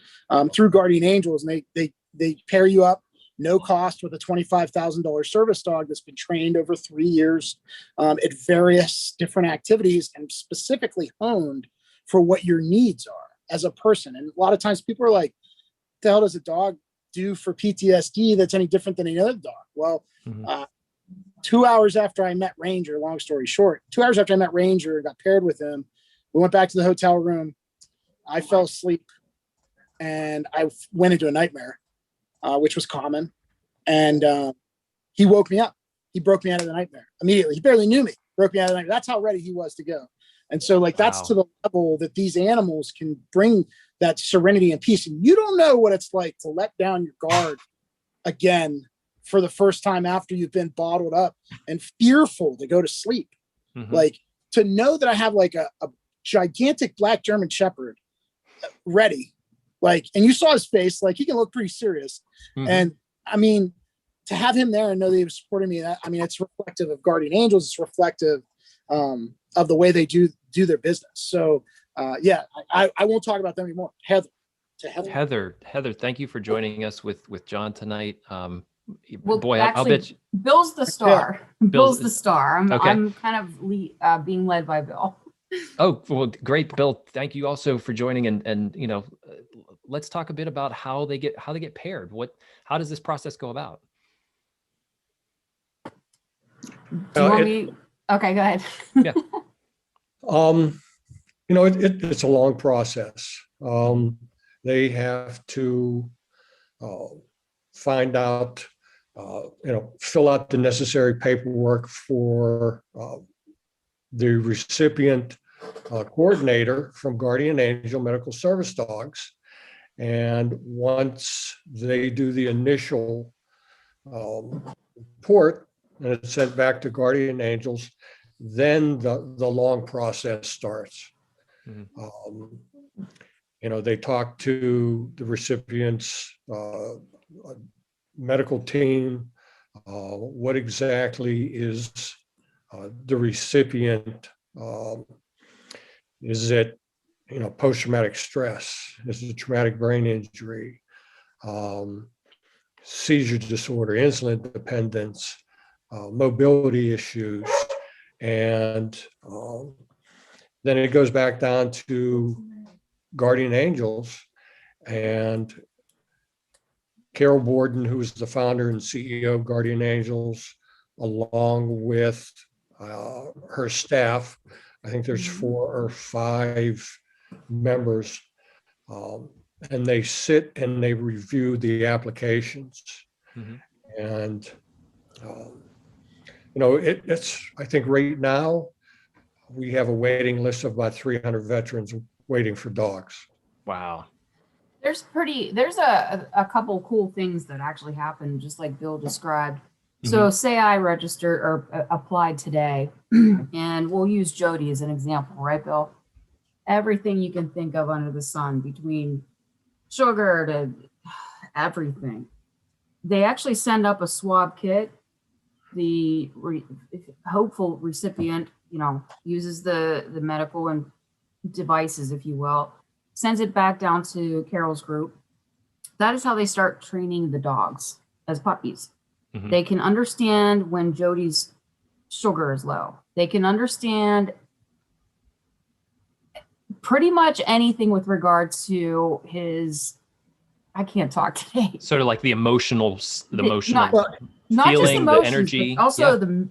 through Guardian Angels. And they pair you up, no cost, with a $25,000 service dog that's been trained over 3 years at various different activities and specifically honed for what your needs are as a person. And a lot of times people are like, what the hell does a dog do for PTSD that's any different than any other dog? Well, 2 hours after I met Ranger, long story short, 2 hours after I met Ranger, got paired with him, we went back to the hotel room. I fell asleep and I went into a nightmare, which was common. And he woke me up. He broke me out of the nightmare immediately. He barely knew me, broke me out of the nightmare. That's how ready he was to go. And so, like, that's to the level that these animals can bring that serenity and peace. And you don't know what it's like to let down your guard again for the first time after you've been bottled up and fearful to go to sleep. Like, to know that I have like a gigantic black German Shepherd ready, like, and you saw his face, like, he can look pretty serious. And I mean, to have him there and know that he was supporting me, I mean, it's reflective of Guardian Angels. It's reflective of the way they do their business. So yeah, I won't talk about them anymore. Heather, thank you for joining us with John tonight. Well, boy, actually, I'll bet you. Bill's the star. Bill's the star. Okay. I'm kind of being led by Bill. Oh, well, great, Bill. Thank you also for joining. And you know, let's talk a bit about how they get paired. How does this process go about? Do you want me? Okay, go ahead. Yeah. You know, it's a long process. They have to find out, fill out the necessary paperwork for the recipient coordinator from Guardian Angel Medical Service Dogs. And once they do the initial report and it's sent back to Guardian Angels, then the long process starts. They talk to the recipient's medical team. What exactly is the recipient? Is it, post-traumatic stress? Is it traumatic brain injury? Seizure disorder, insulin dependence, mobility issues, and then it goes back down to Guardian Angels, and Carol Borden, who's the founder and CEO of Guardian Angels, along with her staff. I think there's 4 or 5 members, and they sit and they review the applications. And it's, I think right now we have a waiting list of about 300 veterans waiting for dogs. Wow. There's a couple cool things that actually happen, just like Bill described. So say I registered or applied today, and we'll use Jody as an example, right, Bill? Everything you can think of under the sun, between sugar to everything. They actually send up a swab kit. The hopeful recipient, uses the medical and devices, if you will, sends it back down to Carol's group. That is how they start training the dogs as puppies. They can understand when Jody's sugar is low. They can understand pretty much anything with regards to his, I can't talk today. Sort of like the emotional not feeling, just emotions, the energy, but also the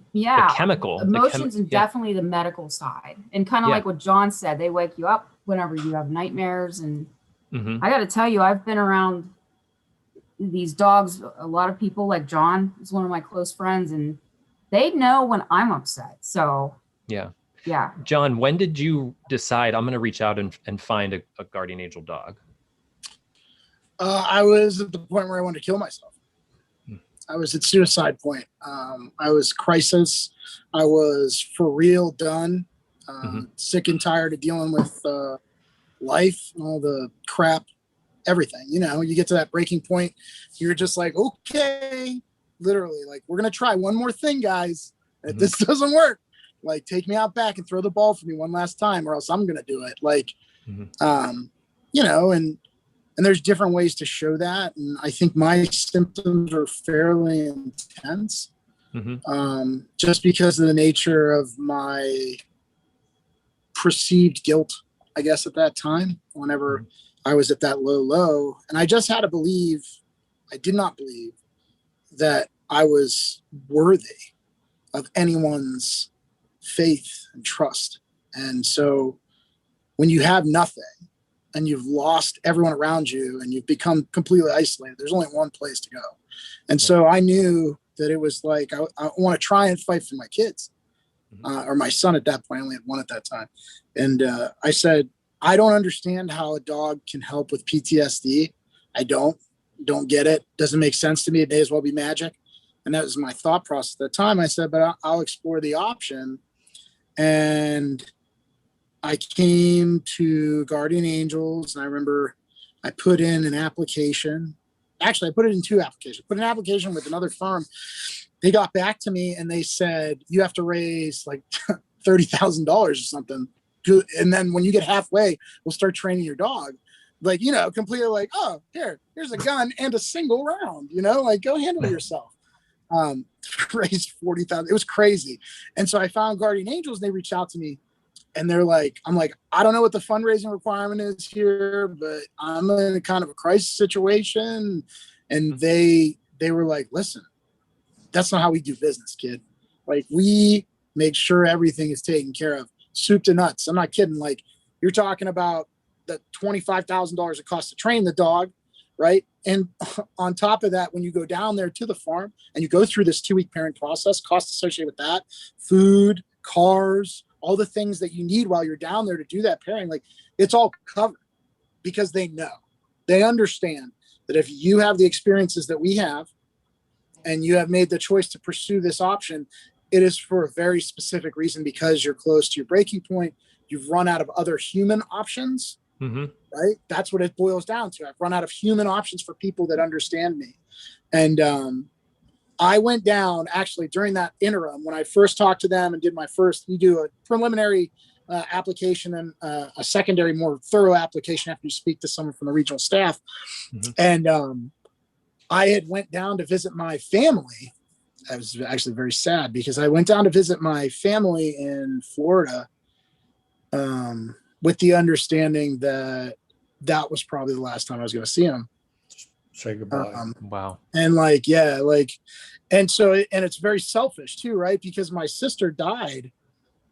chemical, emotions, and definitely the medical side. And kind of like what John said, they wake you up whenever you have nightmares. And I got to tell you, I've been around these dogs. A lot of people, like John is one of my close friends, and they know when I'm upset. So yeah. John, when did you decide I'm going to reach out and find a guardian angel dog? I was at the point where I wanted to kill myself. I was at suicide point. I was crisis. I was for real done. Sick and tired of dealing with life, all the crap, everything. You get to that breaking point. You're just like, okay, literally, like, we're going to try one more thing, guys. If this doesn't work, like, take me out back and throw the ball for me one last time, or else I'm going to do it. Like, and there's different ways to show that. And I think my symptoms are fairly intense, just because of the nature of my perceived guilt, I guess, at that time, whenever I was at that low. And I just had to I did not believe that I was worthy of anyone's faith and trust. And so when you have nothing, and you've lost everyone around you and you've become completely isolated, there's only one place to go. And so I knew that it was like, I want to try and fight for my kids, or my son at that point. I only had one at that time. And I said, I don't understand how a dog can help with PTSD. I don't get it. Doesn't make sense to me. It may as well be magic. And that was my thought process at the time. I said, but I'll explore the option. And I came to Guardian Angels, and I remember I put in an application. Actually, I put it in 2 applications. Put an application with another firm. They got back to me and they said, you have to raise like $30,000 or something. And then when you get halfway, we'll start training your dog. Like, completely like, oh, here's a gun and a single round, like, go handle yourself. Raised $40,000. It was crazy. And so I found Guardian Angels, and they reached out to me. And they're like, I'm like, I don't know what the fundraising requirement is here, but I'm in a kind of a crisis situation. And they were like, listen, that's not how we do business, kid. Like, we make sure everything is taken care of, soup to nuts. I'm not kidding. Like, you're talking about the $25,000 it costs to train the dog, right? And on top of that, when you go down there to the farm and you go through this 2-week pairing process, costs associated with that, food, cars, all the things that you need while you're down there to do that pairing, like, it's all covered, because they understand that if you have the experiences that we have and you have made the choice to pursue this option, it is for a very specific reason, because you're close to your breaking point. You've run out of other human options, right? That's what it boils down to. I've run out of human options for people that understand me. And, I went down actually during that interim when I first talked to them and did you do a preliminary application and a secondary, more thorough application after you speak to someone from the regional staff. And I had went down to visit my family. I was actually very sad, because I went down to visit my family in Florida with the understanding that that was probably the last time I was going to see him. Say goodbye. Wow. And like, yeah, like, and so, and it's very selfish too, right? Because my sister died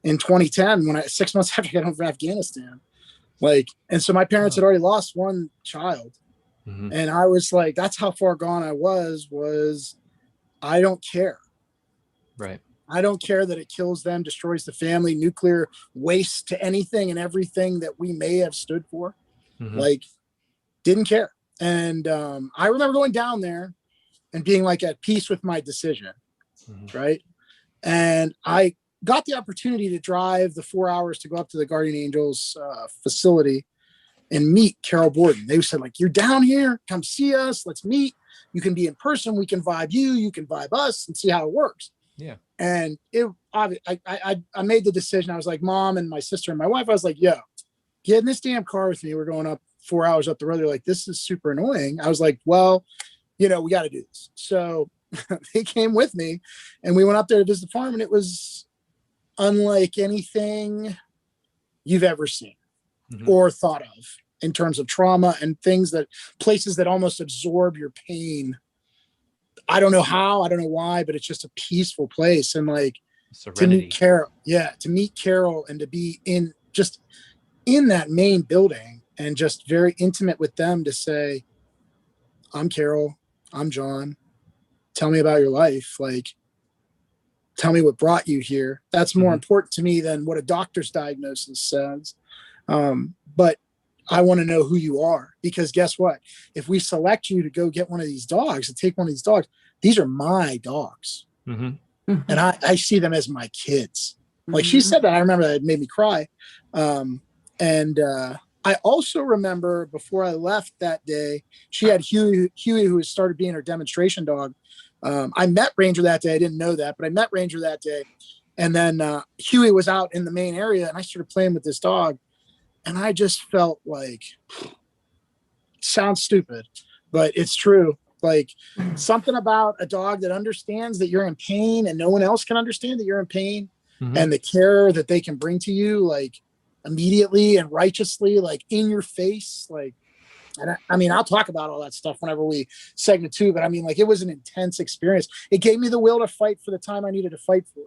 in 2010 when 6 months after I got home from Afghanistan. Like, and so my parents had already lost one child. Mm-hmm. And I was like, that's how far gone I was I don't care. Right. I don't care that it kills them, destroys the family, nuclear waste to anything and everything that we may have stood for. Mm-hmm. Like, didn't care. And I remember going down there and being like at peace with my decision. Mm-hmm. Right. And I got the opportunity to drive the 4 hours to go up to the Guardian Angels facility and meet Carol Borden. They said, like, you're down here, come see us, let's meet. You can be in person, we can vibe you can vibe us and see how it works. Yeah. And I made the decision. I was like, Mom and my sister and my wife, I was like, yo, get in this damn car with me. We're going up 4 hours up the road. They're like, this is super annoying. I was like, well, we got to do this. So they came with me and we went up there to visit the farm, and it was unlike anything you've ever seen or thought of in terms of trauma and places that almost absorb your pain. I don't know how, I don't know why, but it's just a peaceful place. And like serenity. To meet Carol and to be in that main building and just very intimate with them to say, I'm Carol, I'm John. Tell me about your life. Like, tell me what brought you here. That's more important to me than what a doctor's diagnosis says. But I want to know who you are, because guess what? If we select you to go get one of these dogs, to take one of these dogs, these are my dogs. Mm-hmm. And I see them as my kids. Like she said that, I remember that, it made me cry. I also remember before I left that day, she had Huey, who had started being her demonstration dog. I met Ranger that day. I didn't know that, but I met Ranger that day. And then Huey was out in the main area, and I started playing with this dog. And I just felt like, sounds stupid, but it's true. Like something about a dog that understands that you're in pain and no one else can understand that you're in pain, and the care that they can bring to you, like immediately and righteously, like in your face. Like, and I mean, I'll talk about all that stuff whenever we segment 2, but I mean, like, it was an intense experience. It gave me the will to fight for the time I needed to fight for.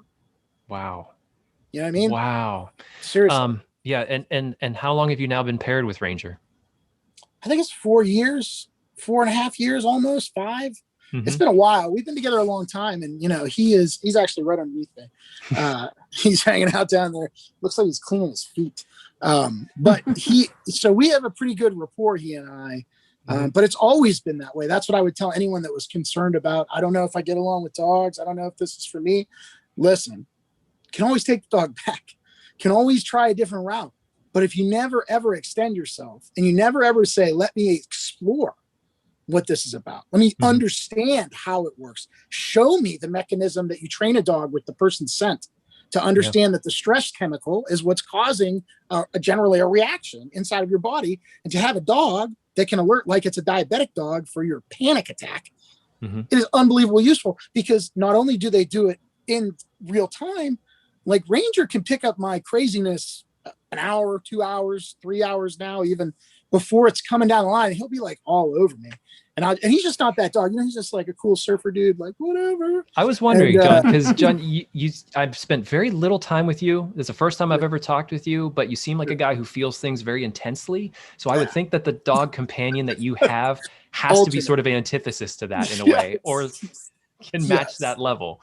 Wow. You know what I mean? Wow. Seriously. Yeah. And how long have you now been paired with Ranger? I think it's 4 years, 4.5 years, almost 5. It's been a while. We've been together a long time. And, he's actually right underneath me. He's hanging out down there. Looks like he's cleaning his feet. But so we have a pretty good rapport, he and I. But it's always been that way. That's what I would tell anyone that was concerned about, I don't know if I get along with dogs. I don't know if this is for me. Listen, can always take the dog back. Can always try a different route. But if you never, ever extend yourself and you never, ever say, let me explore what this is about. Let me understand how it works. Show me the mechanism that you train a dog with the person's scent to understand that the stress chemical is what's causing generally a reaction inside of your body. And to have a dog that can alert like it's a diabetic dog for your panic attack, it is unbelievably useful, because not only do they do it in real time, like Ranger can pick up my craziness an hour, 2 hours, 3 hours now, even before it's coming down the line. He'll be like all over me. And he's just not that dog. He's just like a cool surfer dude, like whatever. I was wondering, John, because John, I've spent very little time with you. It's the first time I've ever talked with you, but you seem like a guy who feels things very intensely. So I would think that the dog companion that you have has to be sort of an antithesis to that in a way, or can match that level.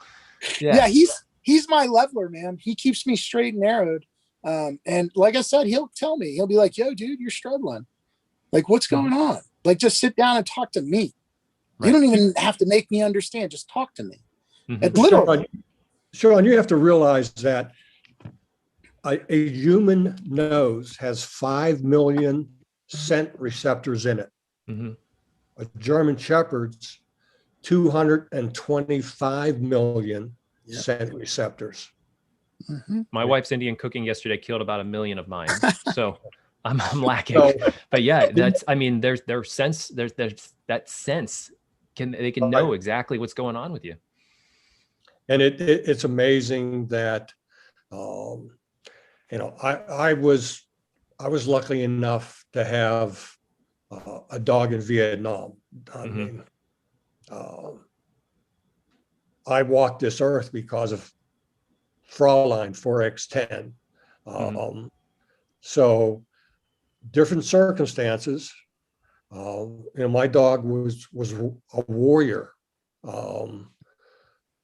Yeah, he's my leveler, man. He keeps me straight and narrowed. And like I said, he'll tell me, he'll be like, yo, dude, you're struggling. Like, what's going on? Like, just sit down and talk to me. You don't even have to make me understand. Just talk to me. Literally. Sean, you have to realize that a human nose has 5 million scent receptors in it. A German Shepherd's 225 million scent receptors. My wife's Indian cooking yesterday killed about 1 million of mine. So I'm lacking. But yeah, that's, I mean, there's sense, there's that sense. They can know exactly what's going on with you. And it's amazing that, I was lucky enough to have a dog in Vietnam. I Mm-hmm. mean, I walked this earth because of Fraulein 4X10. So different circumstances. My dog was a warrior,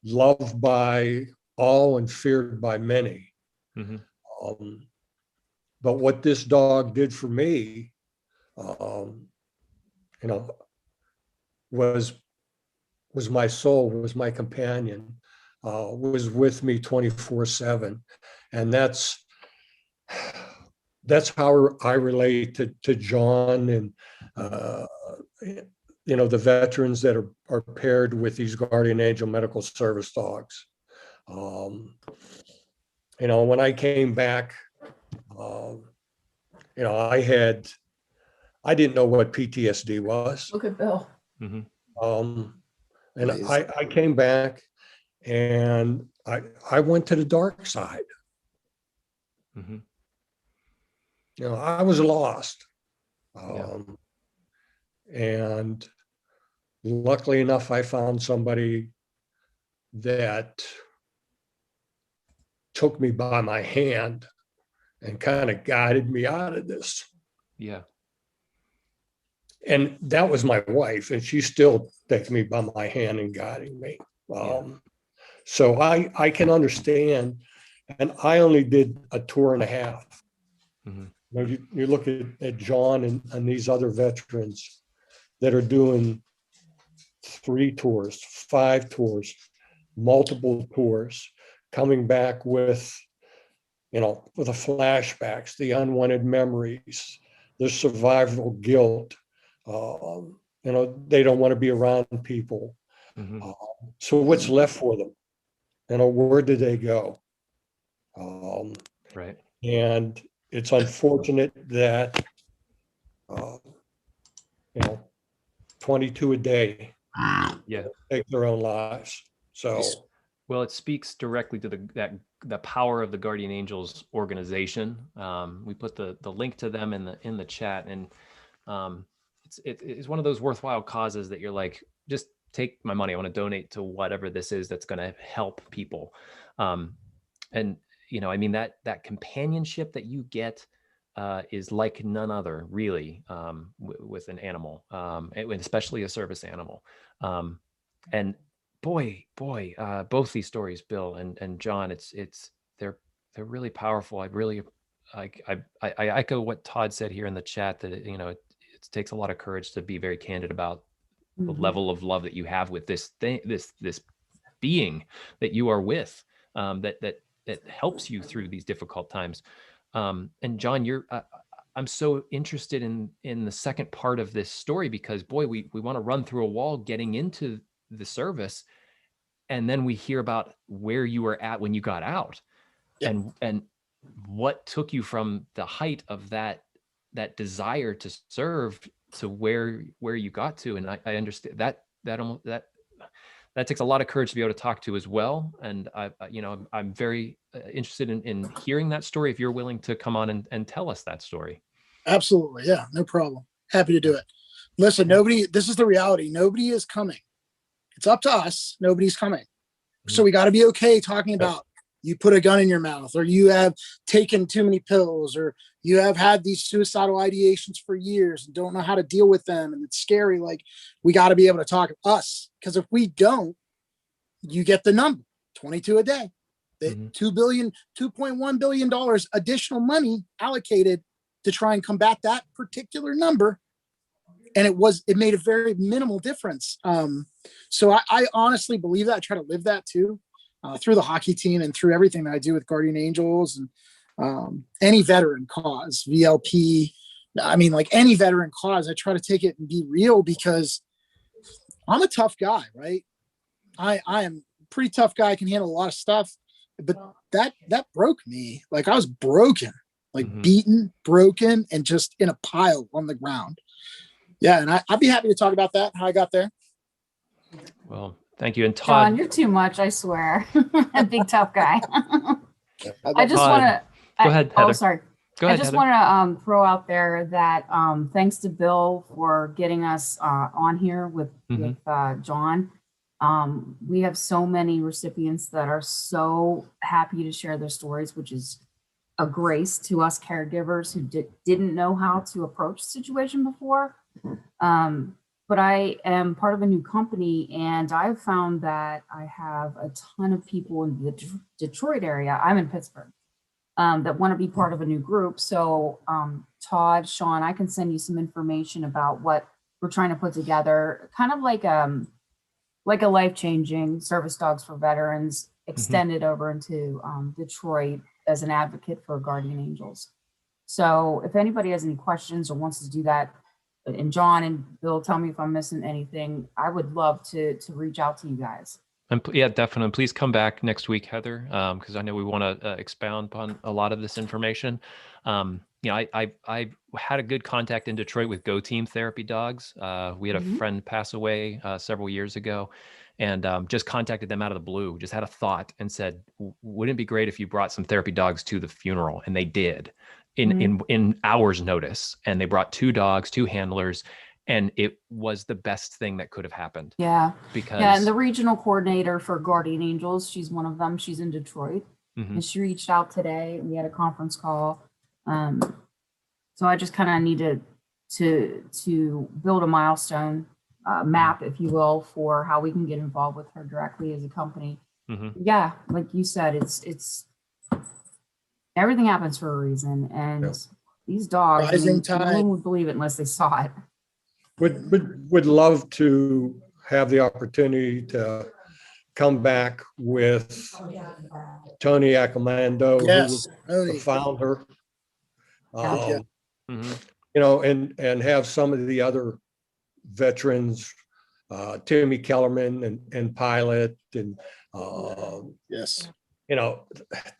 loved by all and feared by many. Mm-hmm. But what this dog did for me, was my soul, was my companion, was with me 24/7, and that's how I relate to John and the veterans that are paired with these Guardian Angel Medical Service dogs. When I came back, I didn't know what PTSD was. Look at Bill. Mm-hmm. And I came back and I went to the dark side. Mm-hmm. I was lost. Yeah. And luckily enough, I found somebody that took me by my hand and kind of guided me out of this. Yeah. And that was my wife, and she still taking me by my hand and guiding me. So I can understand, and I only did a tour and a half. Mm-hmm. You look at John and these other veterans that are doing 3 tours, 5 tours, multiple tours, coming back with the flashbacks, the unwanted memories, the survival guilt. They don't want to be around people. Mm-hmm. So what's left for them? Where did they go? Right. And it's unfortunate that 22 a day take their own lives. So well, it speaks directly to the power of the Guardian Angels organization. We put the link to them in the chat, and it's one of those worthwhile causes that you're like, just take my money. I want to donate to whatever this is that's going to help people. And that companionship that you get is like none other, really, with an animal, especially a service animal. And boy, both these stories, Bill and John, they're really powerful. I echo what Todd said here in the chat, that it takes a lot of courage to be very candid about the level of love that you have with this being that you are with, that helps you through these difficult times. And John, I'm so interested in the second part of this story, because boy, we want to run through a wall getting into the service, and then we hear about where you were at when you got out. Yep. and what took you from the height of that desire to serve to where you got to. And I understand that takes a lot of courage to be able to talk to as well. And I'm very interested in hearing that story, if you're willing to come on and tell us that story. Absolutely. Yeah, no problem. Happy to do it. Listen, this is the reality. Nobody is coming. It's up to us. Nobody's coming. So we got to be okay talking about, you put a gun in your mouth, or you have taken too many pills, or you have had these suicidal ideations for years and don't know how to deal with them. And it's scary. Like, we got to be able to talk to us, because if we don't, you get the number 22 a day, $2.1 billion additional money allocated to try and combat that particular number. And it made a very minimal difference. So I honestly believe that. I try to live that too, through the hockey team and through everything that I do with Guardian Angels and any veteran cause, VLP. I mean, like any veteran cause, I try to take it and be real, because I'm a tough guy, right? I am a pretty tough guy. I can handle a lot of stuff, but that broke me. Like, I was broken, like beaten, broken, and just in a pile on the ground. Yeah, and I'd be happy to talk about that, how I got there. Well, thank you. And Todd, John, you're too much, I swear. A big tough guy. I just want to. Go ahead, Heather. Oh, sorry. Go ahead, I just Heather. want to throw out there that thanks to Bill for getting us on here with John. We have so many recipients that are so happy to share their stories, which is a grace to us caregivers who didn't know how to approach the situation before. But I am part of a new company, and I've found that I have a ton of people in the Detroit area. I'm in Pittsburgh. That want to be part of a new group. So Todd, Sean, I can send you some information about what we're trying to put together, kind of like a life-changing service dogs for veterans extended over into Detroit as an advocate for guardian angels. So if anybody has any questions or wants to do that, and John and Bill, tell me if I'm missing anything, I would love to reach out to you guys. And yeah, definitely. Please come back next week, Heather, because I know we want to expound upon a lot of this information. I had a good contact in Detroit with Go Team Therapy Dogs. We had a friend pass away several years ago, and just contacted them out of the blue. Just had a thought and said, "Wouldn't it be great if you brought some therapy dogs to the funeral?" And they did, in hours' notice. And they brought 2 dogs, 2 handlers. And it was the best thing that could have happened. Yeah. Because and the regional coordinator for Guardian Angels, she's one of them. She's in Detroit. And she reached out today. We had a conference call. So I just kind of needed to build a milestone map, if you will, for how we can get involved with her directly as a company. Yeah, like you said, it's everything happens for a reason. And these dogs, no one would believe it unless they saw it. Would love to have the opportunity to come back with Tony Accomando, who was the founder. And have some of the other veterans, Timmy Kellerman and Pilot, and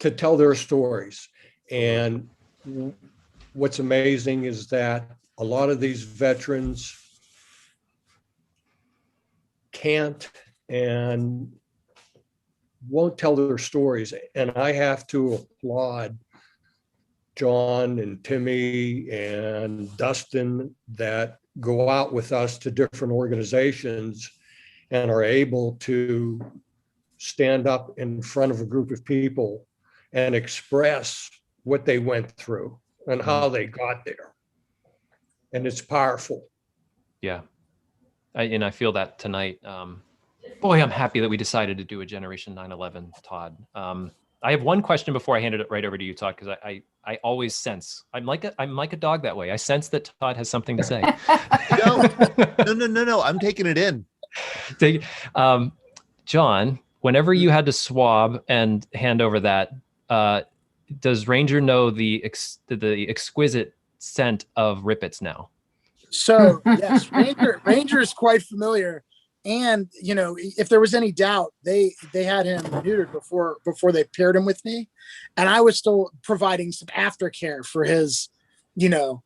to tell their stories. And what's amazing is that a lot of these veterans can't and won't tell their stories. And I have to applaud John and Timmy and Dustin that go out with us to different organizations and are able to stand up in front of a group of people and express what they went through and how they got there. And it's powerful. Yeah. I feel that tonight. Boy, I'm happy that we decided to do a Generation 9/11, Todd. I have one question before I hand it right over to you, Todd, because I always sense I'm like a dog that way. I sense that Todd has something to say. No. I'm taking it in. John, whenever you had to swab and hand over that, does Ranger know the exquisite scent of Rippets now? So yes, Ranger is quite familiar. And if there was any doubt, they had him neutered before they paired him with me, and I was still providing some aftercare for his,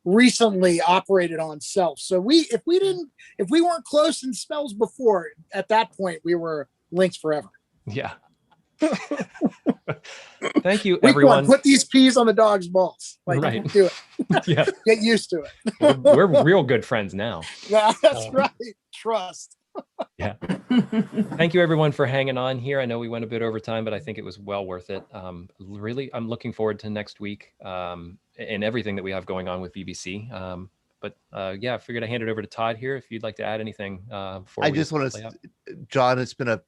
recently operated on self. So if we weren't close in smells before, at that point we were linked forever. Yeah. Thank you, everyone. Put these peas on the dog's balls. Right. Do it. Yeah. Get used to it. We're real good friends now. Yeah, that's right. Trust. Yeah. Thank you, everyone, for hanging on here. I know we went a bit over time, but I think it was well worth it. Really, I'm looking forward to next week and everything that we have going on with BBC. I figured I'd hand it over to Todd here if you'd like to add anything. I just want to, John, it's been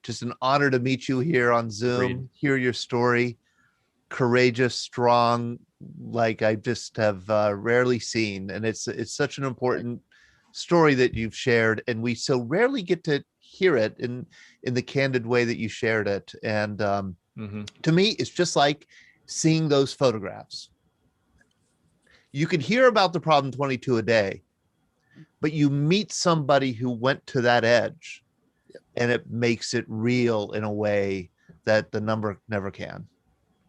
just an honor to meet you here on Zoom, hear your story. Courageous, strong, like I just have rarely seen. And it's such an important story that you've shared, and we so rarely get to hear it in the candid way that you shared it. And to me, it's just like seeing those photographs. You could hear about the problem 22 a day, but you meet somebody who went to that edge, and it makes it real in a way that the number never can.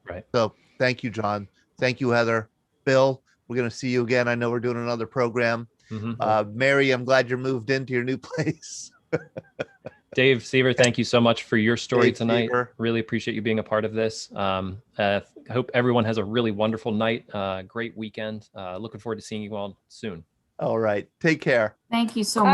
Right. So thank you, John. Thank you, Heather. Bill, we're going to see you again. I know we're doing another program. Mary, I'm glad you're moved into your new place. Dave Sever, thank you so much for your story Dave tonight. Sever. Really appreciate you being a part of this. I hope everyone has a really wonderful night, great weekend. Looking forward to seeing you all soon. All right. Take care. Thank you so much.